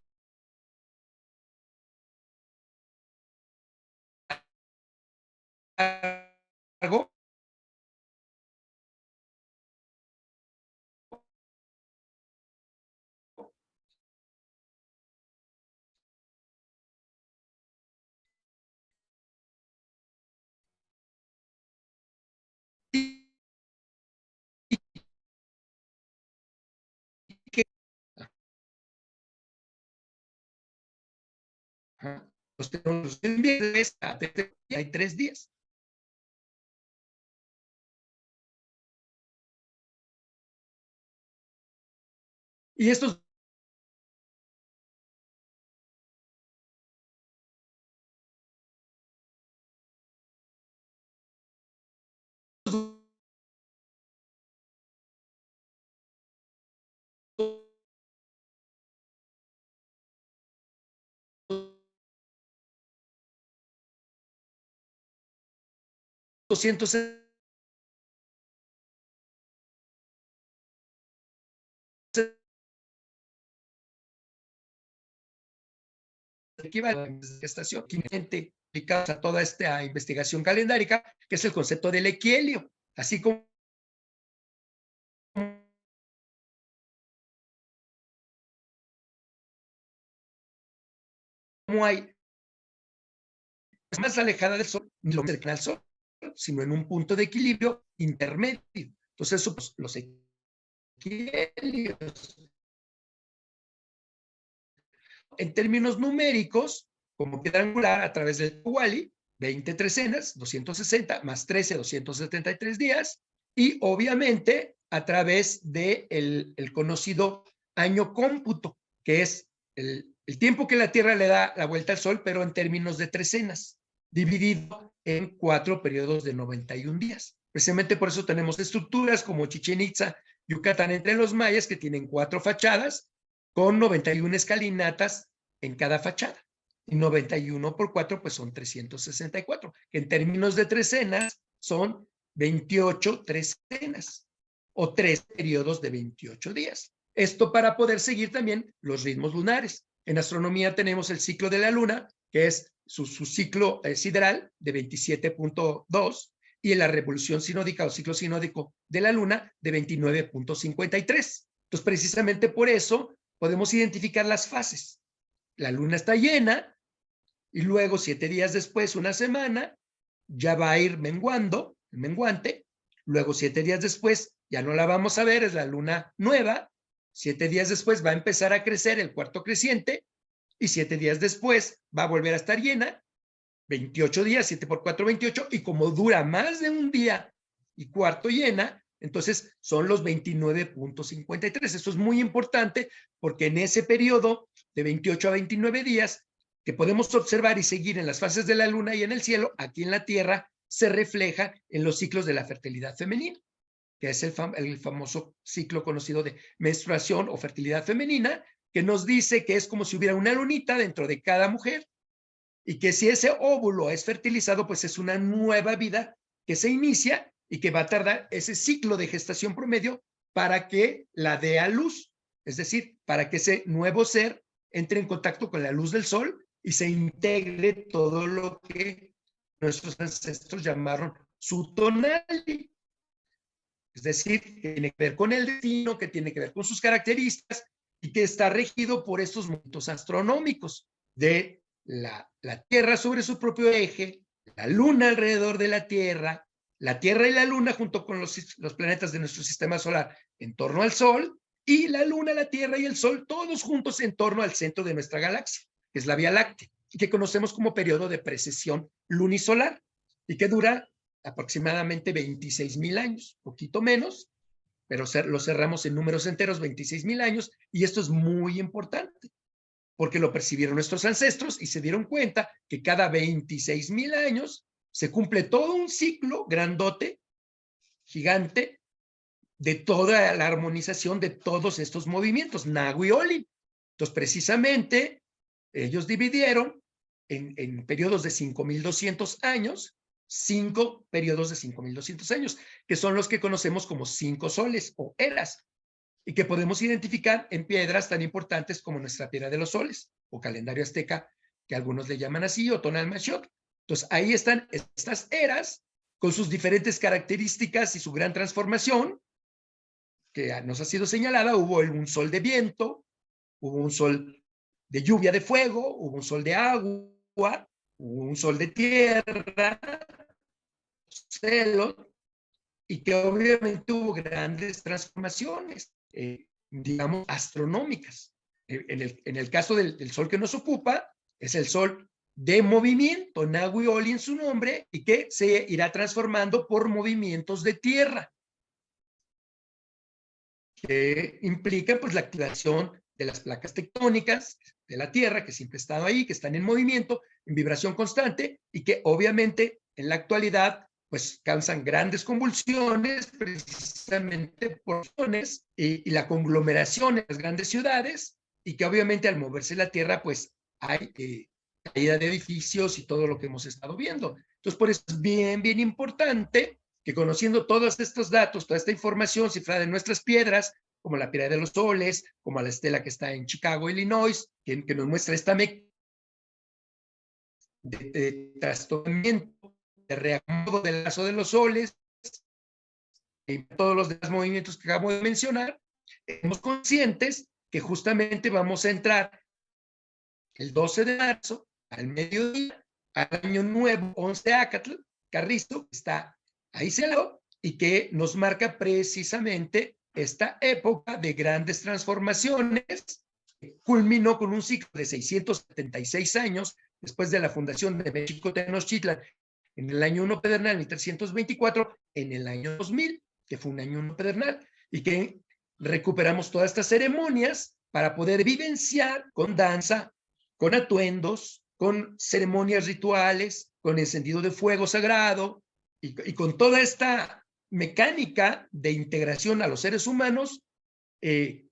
Los tenemos en viernes, hay 3 días. Y estos equivalentes de estación, aplicados a toda esta investigación calendárica, que es el concepto del equielio, así como hay más alejada del Sol, no cercana al Sol, sino en un punto de equilibrio intermedio. Entonces, eso, pues, los equilibrios. En términos numéricos, como piedra angular a través del Wally, 20 trecenas, 260, más 13, 273 días, y obviamente a través del el conocido año cómputo, que es el tiempo que la Tierra le da la vuelta al Sol, pero en términos de trecenas, dividido en 4 periodos de 91 días. Precisamente por eso tenemos estructuras como Chichén Itzá, Yucatán entre los mayas, que tienen 4 fachadas, con 91 escalinatas en cada fachada. Y 91 por 4, pues son 364, que en términos de trecenas son 28 trecenas, o 3 periodos de 28 días. Esto para poder seguir también los ritmos lunares. En astronomía tenemos el ciclo de la luna, que es su ciclo sideral de 27.2, y en la revolución sinódica o ciclo sinódico de la luna de 29.53. Entonces, precisamente por eso podemos identificar las fases. La luna está llena y luego 7 días después, una semana, ya va a ir menguando, el menguante. Luego 7 días después ya no la vamos a ver, es la luna nueva. 7 días después va a empezar a crecer el cuarto creciente y 7 días después va a volver a estar llena. 28 días, 7 por 4, 28, y como dura más de un día y cuarto llena, entonces son los 29.53. Esto es muy importante porque en ese periodo de 28 a 29 días que podemos observar y seguir en las fases de la luna y en el cielo, aquí en la Tierra se refleja en los ciclos de la fertilidad femenina, que es el famoso ciclo conocido de menstruación o fertilidad femenina, que nos dice que es como si hubiera una lunita dentro de cada mujer y que si ese óvulo es fertilizado, pues es una nueva vida que se inicia y que va a tardar ese ciclo de gestación promedio para que la dé a luz. es decir, para que ese nuevo ser entre en contacto con la luz del sol y se integre todo lo que nuestros ancestros llamaron su tonali. Es decir, que tiene que ver con el destino, que tiene que ver con sus características y que está regido por estos momentos astronómicos de la Tierra sobre su propio eje, la Luna alrededor de la Tierra y la Luna junto con los planetas de nuestro sistema solar en torno al Sol, y la Luna, la Tierra y el Sol todos juntos en torno al centro de nuestra galaxia, que es la Vía Láctea, y que conocemos como periodo de precesión lunisolar, y que dura aproximadamente 26,000 años, poquito menos, pero lo cerramos en números enteros, 26,000 años, y esto es muy importante, porque lo percibieron nuestros ancestros y se dieron cuenta que cada 26,000 años se cumple todo un ciclo grandote, gigante, de toda la armonización de todos estos movimientos, Nahui Oli. Entonces, precisamente, ellos dividieron en periodos de 5,200 años, 5 periodos de 5,200 años, que son los que conocemos como 5 soles o eras, y que podemos identificar en piedras tan importantes como nuestra piedra de los soles, o calendario azteca, que algunos le llaman así, o Tonal Maxiot. Entonces, ahí están estas eras, con sus diferentes características y su gran transformación, que nos ha sido señalada. Hubo un sol de viento, hubo un sol de lluvia de fuego, hubo un sol de agua, hubo un sol de tierra, celos, y que obviamente hubo grandes transformaciones, digamos, astronómicas. En el caso del sol que nos ocupa, es el sol de movimiento, Nahui Oli en su nombre, y que se irá transformando por movimientos de tierra, que implican pues la activación de las placas tectónicas de la Tierra, que siempre han estado ahí, que están en movimiento, en vibración constante, y que obviamente en la actualidad pues causan grandes convulsiones precisamente por y la conglomeración en las grandes ciudades, y que obviamente al moverse la Tierra pues hay caída de edificios y todo lo que hemos estado viendo. Entonces, por eso es bien, bien importante que, conociendo todos estos datos, toda esta información cifrada en nuestras piedras, como la piedra de los soles, como la estela que está en Chicago, Illinois, que nos muestra esta de trastocamiento, de reacomodo del lazo de los soles, y todos los demás movimientos que acabo de mencionar, somos conscientes que justamente vamos a entrar el 12 de marzo, al mediodía, al año nuevo, 11 Acatl, Carrizo, que está ahí celado, y que nos marca precisamente esta época de grandes transformaciones. Culminó con un ciclo de 676 años después de la fundación de México Tenochtitlan en el año 1 pedernal, 1324, en el año 2000, que fue un año 1 pedernal, y que recuperamos todas estas ceremonias para poder vivenciar con danza, con atuendos, con ceremonias rituales, con encendido de fuego sagrado, y con toda esta mecánica de integración a los seres humanos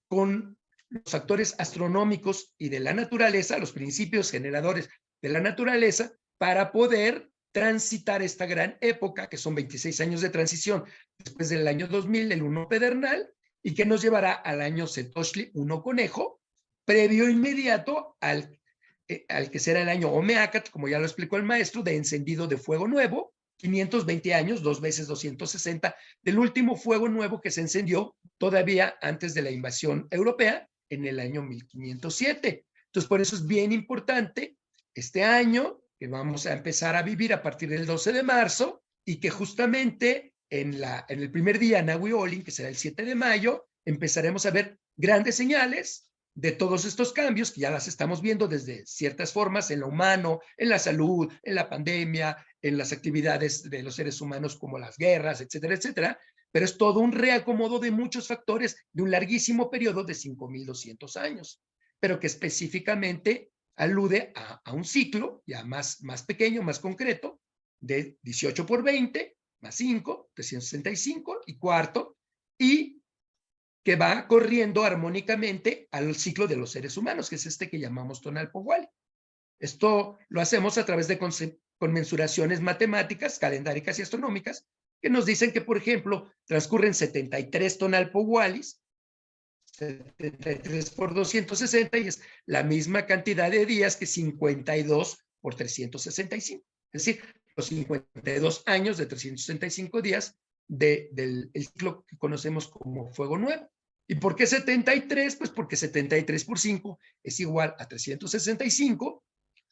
con los factores astronómicos y de la naturaleza, los principios generadores de la naturaleza, para poder transitar esta gran época, que son 26 años de transición después del año 2000, el 1 pedernal, y que nos llevará al año Setochtli 1 conejo, previo inmediato al que será el año Omeacat, como ya lo explicó el maestro, de encendido de fuego nuevo, 520 años, 2 veces 260, del último fuego nuevo que se encendió todavía antes de la invasión europea en el año 1507. Entonces, por eso es bien importante este año que vamos a empezar a vivir a partir del 12 de marzo, y que justamente en el primer día, Nahui Oli, que será el 7 de mayo, empezaremos a ver grandes señales de todos estos cambios que ya las estamos viendo desde ciertas formas en lo humano, en la salud, en la pandemia, en las actividades de los seres humanos como las guerras, etcétera, etcétera, pero es todo un reacomodo de muchos factores de un larguísimo periodo de 5,200 años, pero que específicamente alude a un ciclo ya más pequeño, más concreto, de 18 por 20, más 5, 365, y cuarto, y que va corriendo armónicamente al ciclo de los seres humanos, que es este que llamamos Tonalpohualli. Esto lo hacemos a través de conmensuraciones matemáticas, calendáricas y astronómicas, que nos dicen que, por ejemplo, transcurren 73 Tonalpohuallis 73 por 260 y es la misma cantidad de días que 52 por 365. Es decir, los 52 años de 365 días del ciclo que conocemos como fuego nuevo. ¿Y por qué 73? Pues porque 73 por 5 es igual a 365,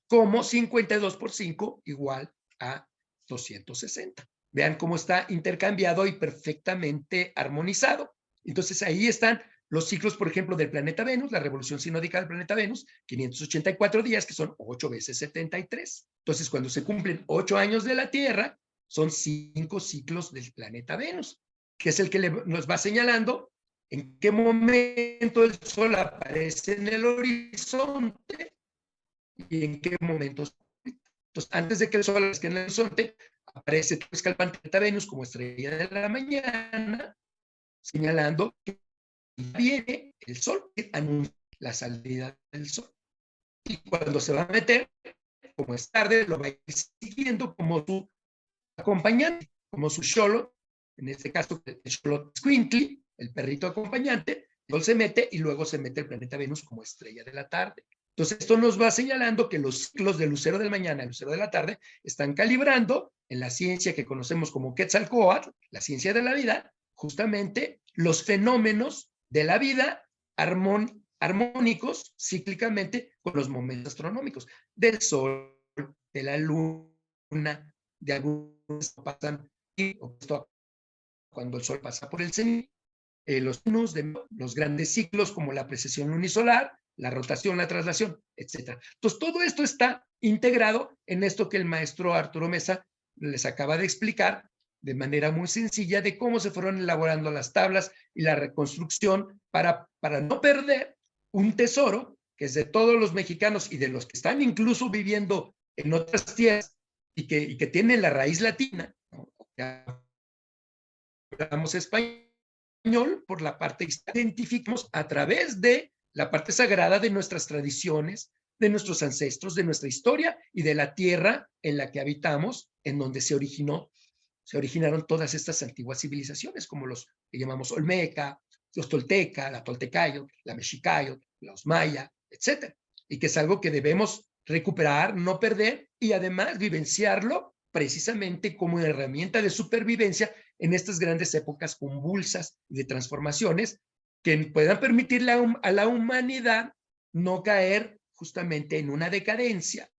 como 52 por 5 igual a 260. Vean cómo está intercambiado y perfectamente armonizado. Entonces ahí están los ciclos, por ejemplo, del planeta Venus, la revolución sinódica del planeta Venus, 584 días, que son 8 veces 73. Entonces, cuando se cumplen 8 años de la Tierra, son 5 ciclos del planeta Venus, que es el que nos va señalando en qué momento el Sol aparece en el horizonte y en qué momento. Entonces, antes de que el Sol aparezca en el horizonte, aparece el planeta Venus como estrella de la mañana, señalando que viene el Sol, que anuncia la salida del Sol. Y cuando se va a meter, como es tarde, lo va a ir siguiendo como su acompañante, como su Xolotl, en este caso el Xolotl Squinkly, el perrito acompañante. El Sol se mete y luego se mete el planeta Venus como estrella de la tarde. Entonces, esto nos va señalando que los ciclos del lucero del mañana y el lucero de la tarde están calibrando en la ciencia que conocemos como Quetzalcóatl, la ciencia de la vida, justamente los fenómenos de la vida armónicos cíclicamente con los momentos astronómicos del Sol, de la Luna, de algunos pasan cuando el Sol pasa por el cenit, los grandes ciclos como la precesión lunisolar, la rotación, la traslación, etc. Entonces, todo esto está integrado en esto que el maestro Arturo Mesa les acaba de explicar de manera muy sencilla de cómo se fueron elaborando las tablas y la reconstrucción para no perder un tesoro que es de todos los mexicanos y de los que están incluso viviendo en otras tierras y que tienen la raíz latina, ¿no? Ya hablamos español por la parte que identificamos a través de la parte sagrada de nuestras tradiciones, de nuestros ancestros, de nuestra historia y de la tierra en la que habitamos, en donde se originaron todas estas antiguas civilizaciones, como los que llamamos Olmeca, los Tolteca, la Toltecayo, la Mexicayo, los Maya, etc. Y que es algo que debemos recuperar, no perder y además vivenciarlo precisamente como una herramienta de supervivencia en estas grandes épocas convulsas de transformaciones que puedan permitirle a la humanidad no caer justamente en una decadencia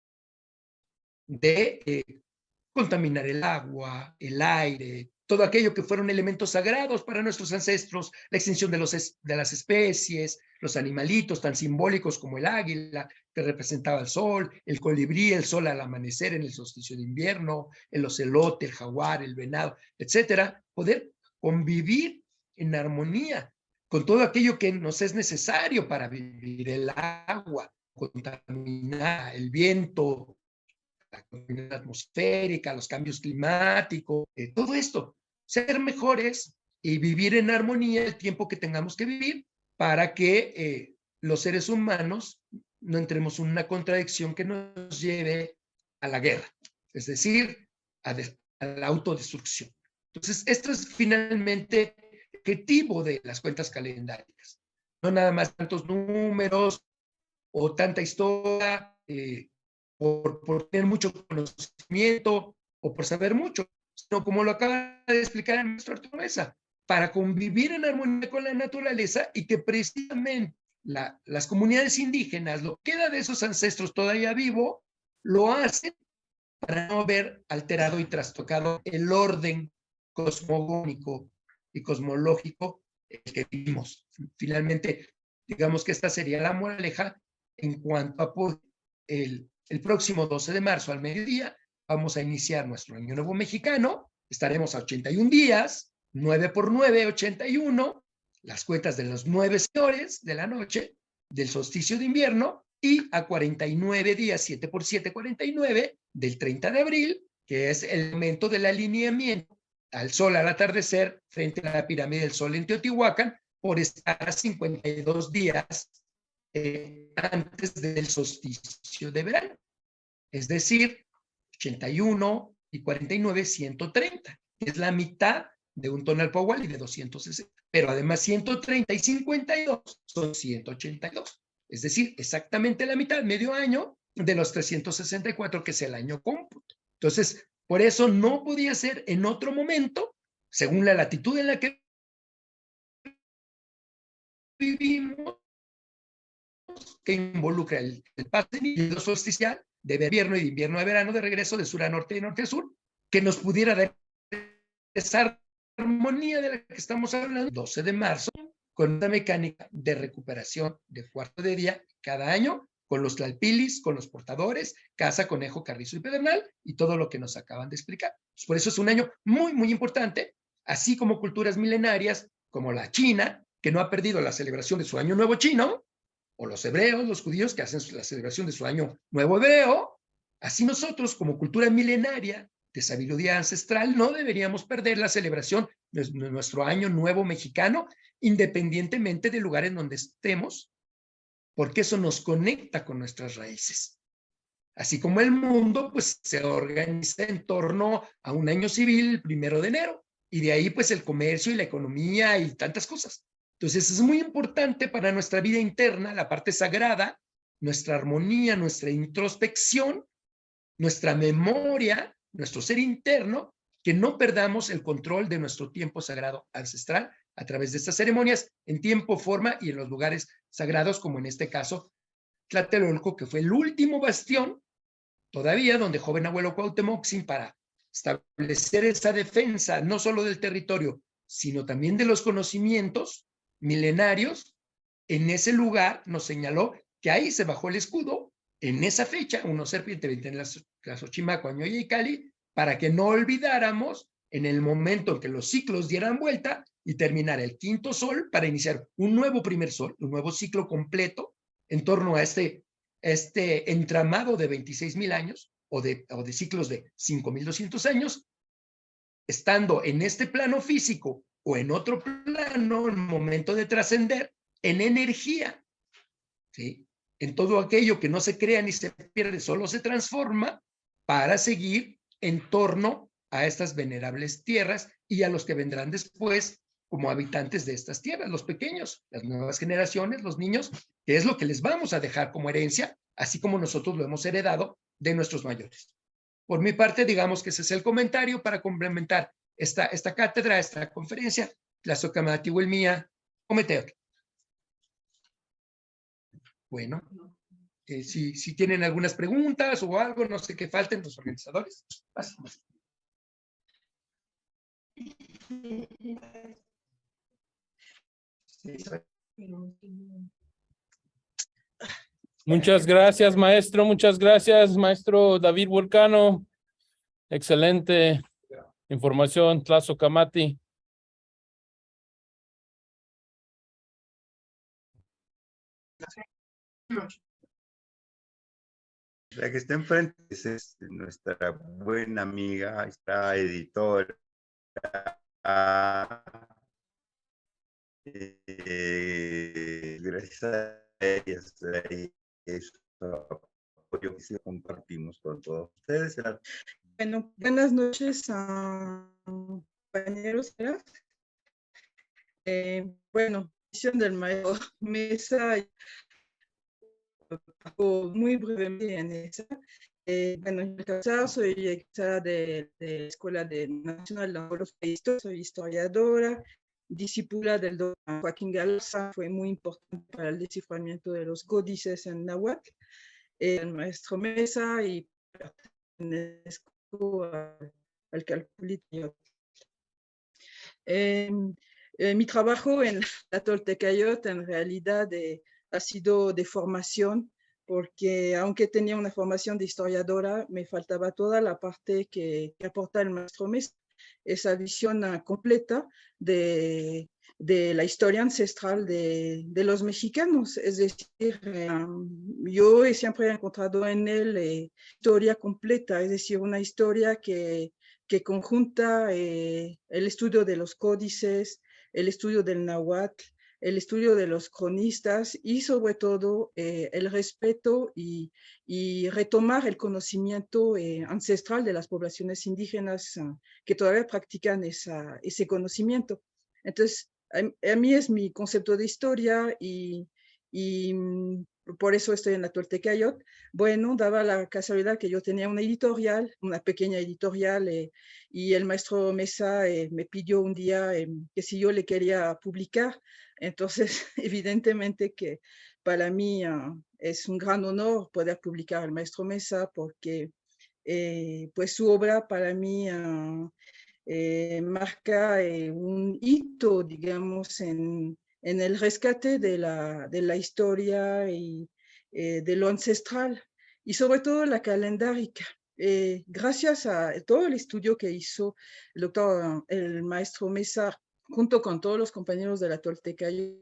de contaminar el agua, el aire, todo aquello que fueron elementos sagrados para nuestros ancestros, la extinción de las especies, los animalitos tan simbólicos como el águila, que representaba el sol, el colibrí, el sol al amanecer en el solsticio de invierno, el ocelote, el jaguar, el venado, etcétera, poder convivir en armonía con todo aquello que nos es necesario para vivir, el agua, contaminar, el viento, la contaminación atmosférica, los cambios climáticos, todo esto, ser mejores y vivir en armonía el tiempo que tengamos que vivir para que los seres humanos no entremos en una contradicción que nos lleve a la guerra, es decir, a la autodestrucción. Entonces, esto es finalmente el objetivo de las cuentas calendáricas. No nada más tantos números o tanta historia, por tener mucho conocimiento o por saber mucho, sino como lo acaba de explicar el maestro Arturo Mesa, para convivir en armonía con la naturaleza y que precisamente las comunidades indígenas, lo que queda de esos ancestros todavía vivo, lo hacen para no ver alterado y trastocado el orden cosmogónico y cosmológico que vivimos. Finalmente, digamos que esta sería la moraleja en cuanto a el próximo 12 de marzo al mediodía vamos a iniciar nuestro Año Nuevo Mexicano. Estaremos a 81 días, 9 por 9, 81, las cuentas de los 9 señores de la noche del solsticio de invierno y a 49 días, 7 por 7, 49 del 30 de abril, que es el momento del alineamiento al sol al atardecer frente a la pirámide del Sol en Teotihuacán por estar a 52 días antes del solsticio de verano. Es decir, 81 y 49, 130. Es la mitad de un tonal powal y de 260. Pero además 130 y 52 son 182. Es decir, exactamente la mitad, medio año de los 364, que es el año cómputo. Entonces, por eso no podía ser en otro momento, según la latitud en la que vivimos, que involucra el pase y el solsticial de invierno y de invierno a verano, de regreso de sur a norte y norte a sur, que nos pudiera dar esa armonía de la que estamos hablando, 12 de marzo, con una mecánica de recuperación de cuarto de día cada año, con los tlalpilis, con los portadores, caza, conejo, carrizo y pedernal, y todo lo que nos acaban de explicar. Por eso es un año muy, muy importante, así como culturas milenarias, como la China, que no ha perdido la celebración de su año nuevo chino, o los hebreos, los judíos, que hacen la celebración de su año nuevo hebreo. Así nosotros, como cultura milenaria de sabiduría ancestral, no deberíamos perder la celebración de nuestro año nuevo mexicano, independientemente del lugar en donde estemos, porque eso nos conecta con nuestras raíces. Así como el mundo, pues, se organiza en torno a un año civil, el 1 de enero, y de ahí, pues, el comercio y la economía y tantas cosas. Entonces, es muy importante para nuestra vida interna, la parte sagrada, nuestra armonía, nuestra introspección, nuestra memoria, nuestro ser interno, que no perdamos el control de nuestro tiempo sagrado ancestral a través de estas ceremonias en tiempo, forma y en los lugares sagrados, como en este caso Tlatelolco, que fue el último bastión todavía donde joven abuelo Cuauhtémoc, para establecer esa defensa no solo del territorio, sino también de los conocimientos milenarios, en ese lugar nos señaló que ahí se bajó el escudo, en esa fecha, uno serpiente en las Xochimaco, Añoya y Cali, para que no olvidáramos en el momento en que los ciclos dieran vuelta y terminara el quinto sol para iniciar un nuevo primer sol, un nuevo ciclo completo en torno a este entramado de 26,000 años o de ciclos de 5,200 años, estando en este plano físico o en otro plano, el momento de trascender en energía, ¿sí? En todo aquello que no se crea ni se pierde, solo se transforma para seguir en torno a estas venerables tierras y a los que vendrán después como habitantes de estas tierras, los pequeños, las nuevas generaciones, los niños, que es lo que les vamos a dejar como herencia, así como nosotros lo hemos heredado de nuestros mayores. Por mi parte, digamos que ese es el comentario para complementar esta cátedra, esta conferencia, la Socamatihuelmía, Ometeotl. Bueno, si tienen algunas preguntas o algo, no sé qué falten los organizadores. Pasamos. Muchas gracias, maestro. Muchas gracias, maestro David Vulcano. Excelente información, Tlazocamati. La que está enfrente es nuestra buena amiga, esta editora. Gracias a ellas, eso apoyo que compartimos con todos ustedes. Bueno, buenas noches a compañeros. Bueno, misión del maestro Mesa, muy brevemente en esa. Bueno, soy egresada de la Escuela Nacional de Antropología e Historia, soy historiadora, discípula del doctor Joaquín Galarza, fue muy importante para el desciframiento de los códices en náhuatl, el maestro Mesa, y pertenezco al Calpulito. Mi trabajo en la Toltecayot en realidad ha sido de formación, porque aunque tenía una formación de historiadora, me faltaba toda la parte que aporta el maestro Mesa, esa visión completa de la historia ancestral de los mexicanos. Es decir, yo siempre he encontrado en él historia completa, es decir, una historia que conjunta el estudio de los códices, el estudio del náhuatl, el estudio de los cronistas y sobre todo el respeto y retomar el conocimiento ancestral de las poblaciones indígenas que todavía practican ese conocimiento. Entonces, a mí es mi concepto de historia y por eso estoy en la Toltecayot. Bueno, daba la casualidad que yo tenía una editorial, una pequeña editorial, y el maestro Mesa me pidió un día que si yo le quería publicar. Entonces, evidentemente que para mí es un gran honor poder publicar al maestro Mesa porque pues su obra para mí marca un hito, digamos, en el rescate de la historia y de lo ancestral y sobre todo la calendárica. Gracias a todo el estudio que hizo el maestro Mesa junto con todos los compañeros de la Toltecayot,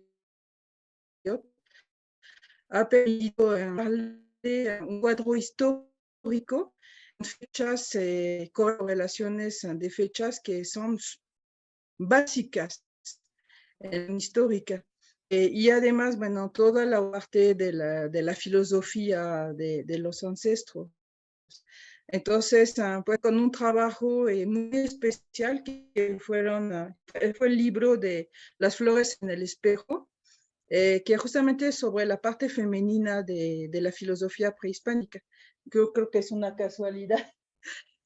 ha permitido darle un cuadro histórico, fechas, correlaciones de fechas que son básicas en histórica. Y además, bueno, toda la parte de la filosofía de los ancestros. Entonces, pues con un trabajo muy especial que fue el libro de Las flores en el espejo, que justamente sobre la parte femenina de la filosofía prehispánica. Yo creo que es una casualidad.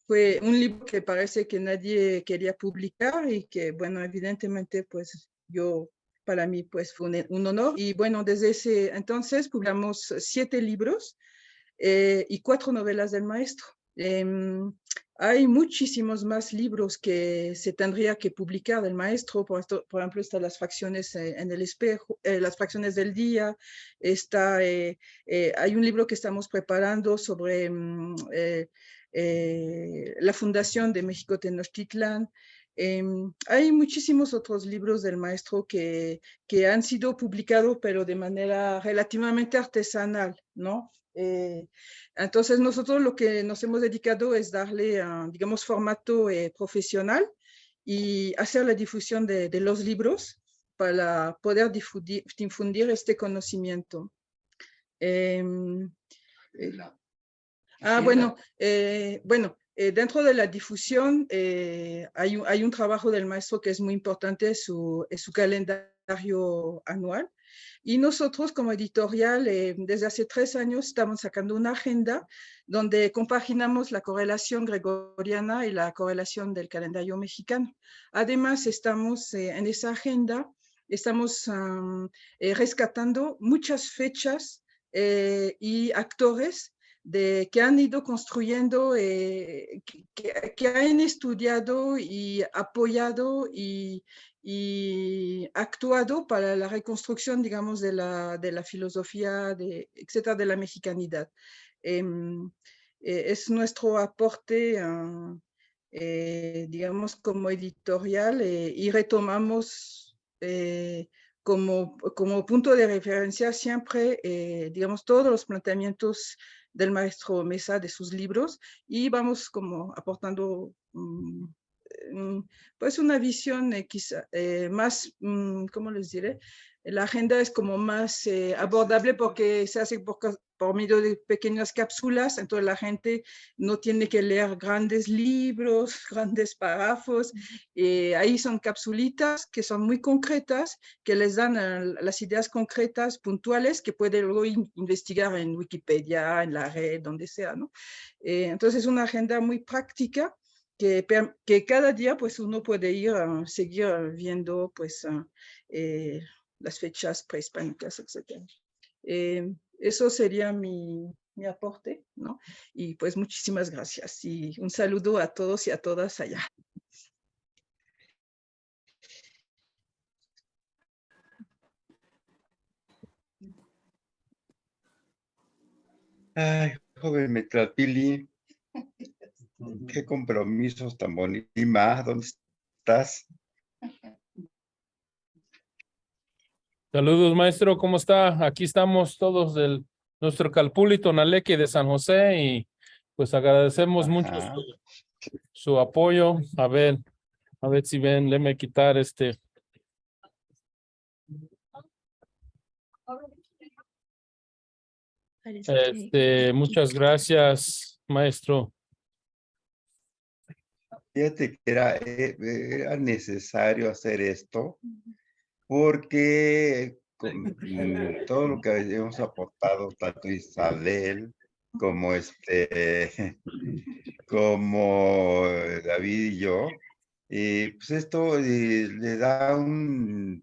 Fue un libro que parece que nadie quería publicar y que, bueno, evidentemente, pues para mí, pues fue un honor. Y bueno, desde ese entonces publicamos 7 libros y 4 novelas del maestro. Hay muchísimos más libros que se tendría que publicar del maestro. Por ejemplo, están las fracciones en el espejo, las fracciones del día. Hay un libro que estamos preparando sobre la fundación de México Tenochtitlán. Hay muchísimos otros libros del maestro que han sido publicados, pero de manera relativamente artesanal, ¿no? Entonces, nosotros lo que nos hemos dedicado es darle, digamos, formato profesional y hacer la difusión de los libros para poder difundir este conocimiento. Dentro de la difusión hay un trabajo del maestro que es muy importante, es su calendario anual. Y nosotros como editorial, desde hace 3 años, estamos sacando una agenda donde compaginamos la correlación gregoriana y la correlación del calendario mexicano. Además, estamos en esa agenda, estamos rescatando muchas fechas y actores que han ido construyendo, que han estudiado y apoyado y actuado para la reconstrucción, digamos, de la filosofía, etcétera, de la mexicanidad. Es nuestro aporte, digamos, como editorial y retomamos como punto de referencia siempre, digamos, todos los planteamientos del maestro Mesa, de sus libros, y vamos como aportando pues una visión quizá más, ¿cómo les diré? La agenda es como más abordable porque se hace por medio de pequeñas cápsulas, entonces la gente no tiene que leer grandes libros, grandes párrafos. Ahí son capsulitas que son muy concretas, que les dan las ideas concretas, puntuales, que puede luego investigar en Wikipedia, en la red, donde sea, ¿no? Entonces es una agenda muy práctica que cada día pues uno puede ir a seguir viendo pues las fechas prehispánicas, etc. Eso sería mi aporte, ¿no? Y pues muchísimas gracias y un saludo a todos y a todas allá. Ay, joven Metlatpili, qué compromisos tan bonitos. Lima, ¿dónde estás? Saludos, maestro, ¿cómo está? Aquí estamos todos nuestro Calpulli Tonaleque de San José y pues agradecemos mucho Ajá. su apoyo. A ver si ven, déjame quitar Parece que- Muchas gracias, maestro. Fíjate que era necesario hacer esto porque con todo lo que hemos aportado, tanto Isabel como como David y yo, pues esto le da una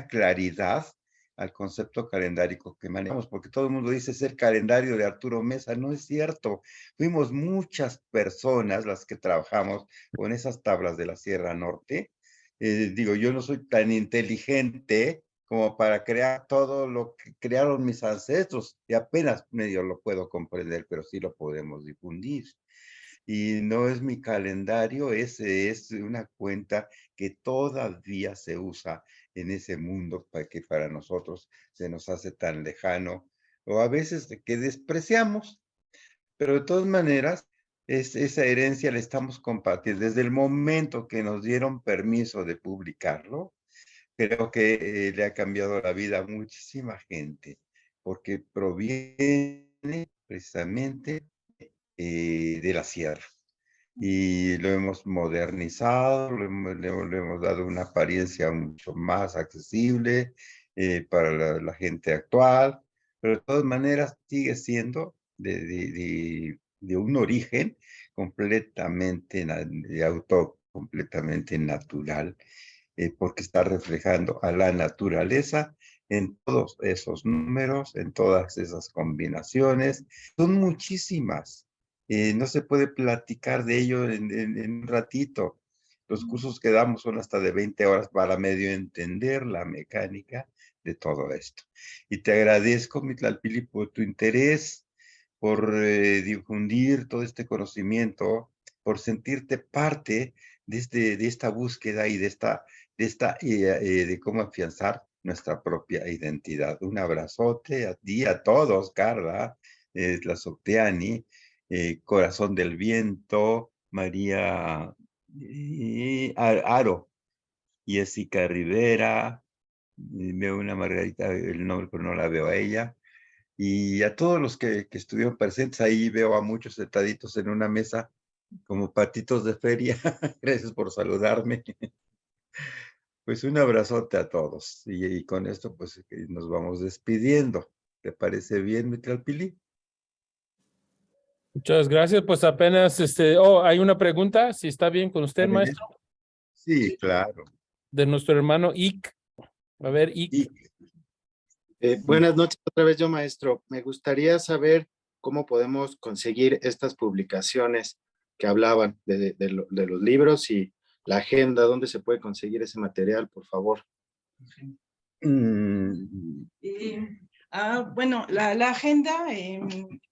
claridad al concepto calendárico que manejamos, porque todo el mundo dice es el calendario de Arturo Mesa, no es cierto. Fuimos muchas personas las que trabajamos con esas tablas de la Sierra Norte. Digo, yo no soy tan inteligente como para crear todo lo que crearon mis ancestros, y apenas medio lo puedo comprender, pero sí lo podemos difundir. Y no es mi calendario, es una cuenta que todavía se usa en ese mundo que para nosotros se nos hace tan lejano, o a veces que despreciamos, pero de todas maneras, esa herencia la estamos compartiendo. Desde el momento que nos dieron permiso de publicarlo, creo que le ha cambiado la vida a muchísima gente, porque proviene precisamente de la sierra. Y lo hemos modernizado, le hemos dado una apariencia mucho más accesible para la gente actual, pero de todas maneras sigue siendo de un origen completamente completamente natural, porque está reflejando a la naturaleza en todos esos números, en todas esas combinaciones. Son muchísimas. No se puede platicar de ello en un ratito. Los cursos que damos son hasta de 20 horas para medio entender la mecánica de todo esto. Y te agradezco, Mitlalpili, por tu interés, por difundir todo este conocimiento, por sentirte parte de esta búsqueda y de cómo afianzar nuestra propia identidad. Un abrazote a ti, a todos, Carla, la Socteani, Corazón del Viento, María Aro, Jessica Rivera, veo una Margarita, el nombre, pero no la veo a ella. Y a todos los que estuvieron presentes, ahí veo a muchos sentaditos en una mesa como patitos de feria. Gracias por saludarme. Pues un abrazote a todos. Y con esto pues nos vamos despidiendo. ¿Te parece bien, Mitlalpili? Muchas gracias. Pues apenas, hay una pregunta, si está bien con usted, maestro, Sí, claro. de nuestro hermano Ick. A ver, Ick. Y Buenas noches otra vez yo, maestro. Me gustaría saber cómo podemos conseguir estas publicaciones que hablaban de los libros y la agenda, dónde se puede conseguir ese material, por favor. Bueno, la agenda,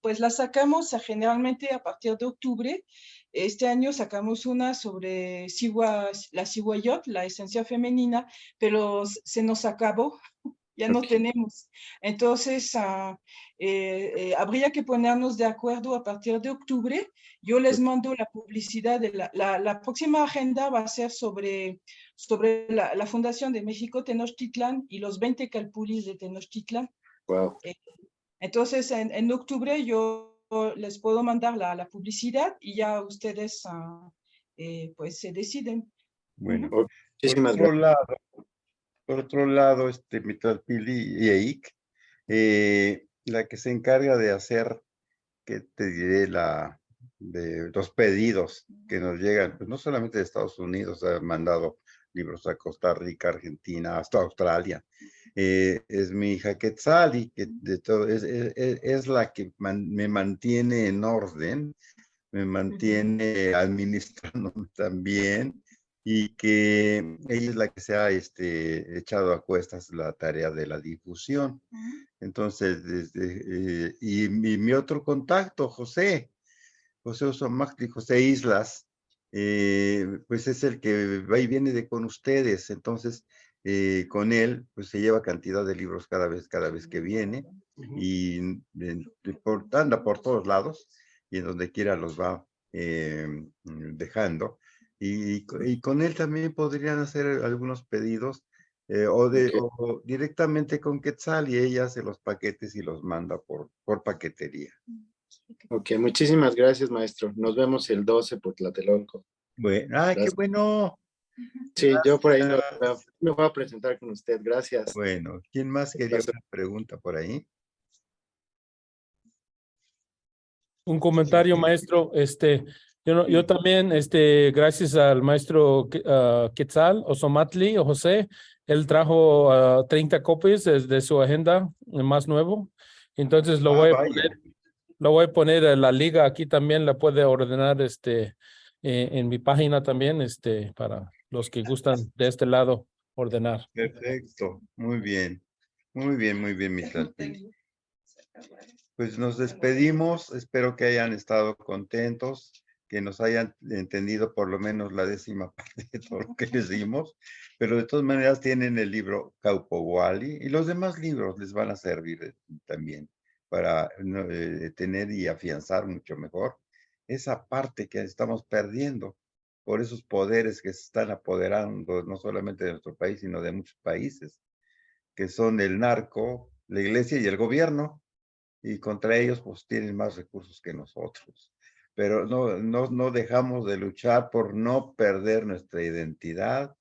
pues la sacamos generalmente a partir de octubre. Este año sacamos una sobre la Ciguayot, la esencia femenina, pero se nos acabó. Ya no tenemos. Entonces, habría que ponernos de acuerdo a partir de octubre. Yo les mando la publicidad de la próxima agenda va a ser sobre la Fundación de México Tenochtitlan y los 20 calpulis de Tenochtitlan. Wow. Entonces, en octubre yo les puedo mandar la publicidad y ya ustedes pues se deciden. bueno, Muchísimas gracias. por otro lado, Mitlalpili y Eik, la que se encarga de hacer, que te diré, de los pedidos que nos llegan, pues no solamente de Estados Unidos, ha mandado libros a Costa Rica, Argentina, hasta Australia. Es mi hija Quetzali, que de todo, es la que me mantiene en orden, me mantiene administrándome también, y que ella es la que se ha echado a cuestas la tarea de la difusión. Entonces, y mi otro contacto, José Usamacti, José Islas, pues es el que va y viene con ustedes. Entonces, con él, pues se lleva cantidad de libros cada vez que viene, y anda por todos lados, y en donde quiera los va dejando. Y con él también podrían hacer algunos pedidos o directamente con Quetzal y ella hace los paquetes y los manda por paquetería. Ok, muchísimas gracias, maestro. Nos vemos el 12 por Tlatelolco. Bueno, ¡ay, qué Gracias. bueno! Sí, yo por ahí Gracias. me voy a presentar con usted. Gracias. Bueno, ¿quién más quería una pregunta por ahí? Un comentario, Sí. maestro. Yo también, gracias al maestro Quetzal Osomatli o José, él trajo 30 copias de su agenda, el más nuevo. Entonces lo voy a Vaya. poner en la liga aquí también, la puede ordenar en mi página también, para los que gustan de este lado ordenar. Perfecto, muy bien. Muy bien, mi Tlaltili. Pues nos despedimos, espero que hayan estado contentos, que nos hayan entendido por lo menos la 10ª parte de todo lo que les dimos, pero de todas maneras tienen el libro Caupoguali y los demás libros les van a servir también para tener y afianzar mucho mejor esa parte que estamos perdiendo por esos poderes que se están apoderando no solamente de nuestro país, sino de muchos países, que son el narco, la iglesia y el gobierno. Y contra ellos pues tienen más recursos que nosotros. Pero no dejamos de luchar por no perder nuestra identidad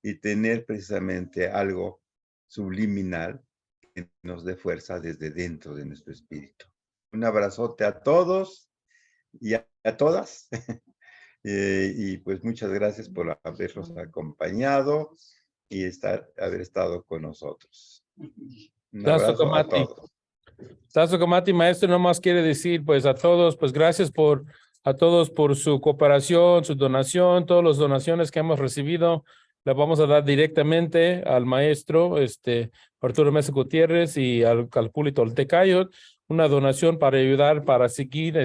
y tener precisamente algo subliminal que nos dé fuerza desde dentro de nuestro espíritu. Un abrazote a todos y a todas. Y pues muchas gracias por habernos acompañado y haber estado con nosotros. Un abrazo a todos. Tazo Kamati, maestro, nomás quiere decir pues a todos, pues gracias a todos por su cooperación, su donación, todas las donaciones que hemos recibido, las vamos a dar directamente al maestro Arturo Mesa Gutiérrez y al Calpulito Toltecayo, una donación para ayudar, para seguir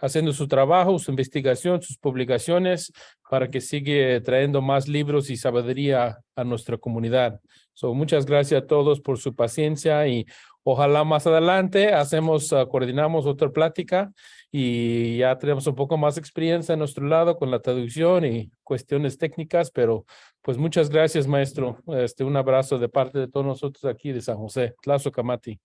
haciendo su trabajo, su investigación, sus publicaciones, para que siga trayendo más libros y sabiduría a nuestra comunidad. Muchas gracias a todos por su paciencia y ojalá más adelante coordinamos otra plática y ya tenemos un poco más experiencia a nuestro lado con la traducción y cuestiones técnicas, pero pues muchas gracias, maestro. Un abrazo de parte de todos nosotros aquí de San José. Tlazo Kamati.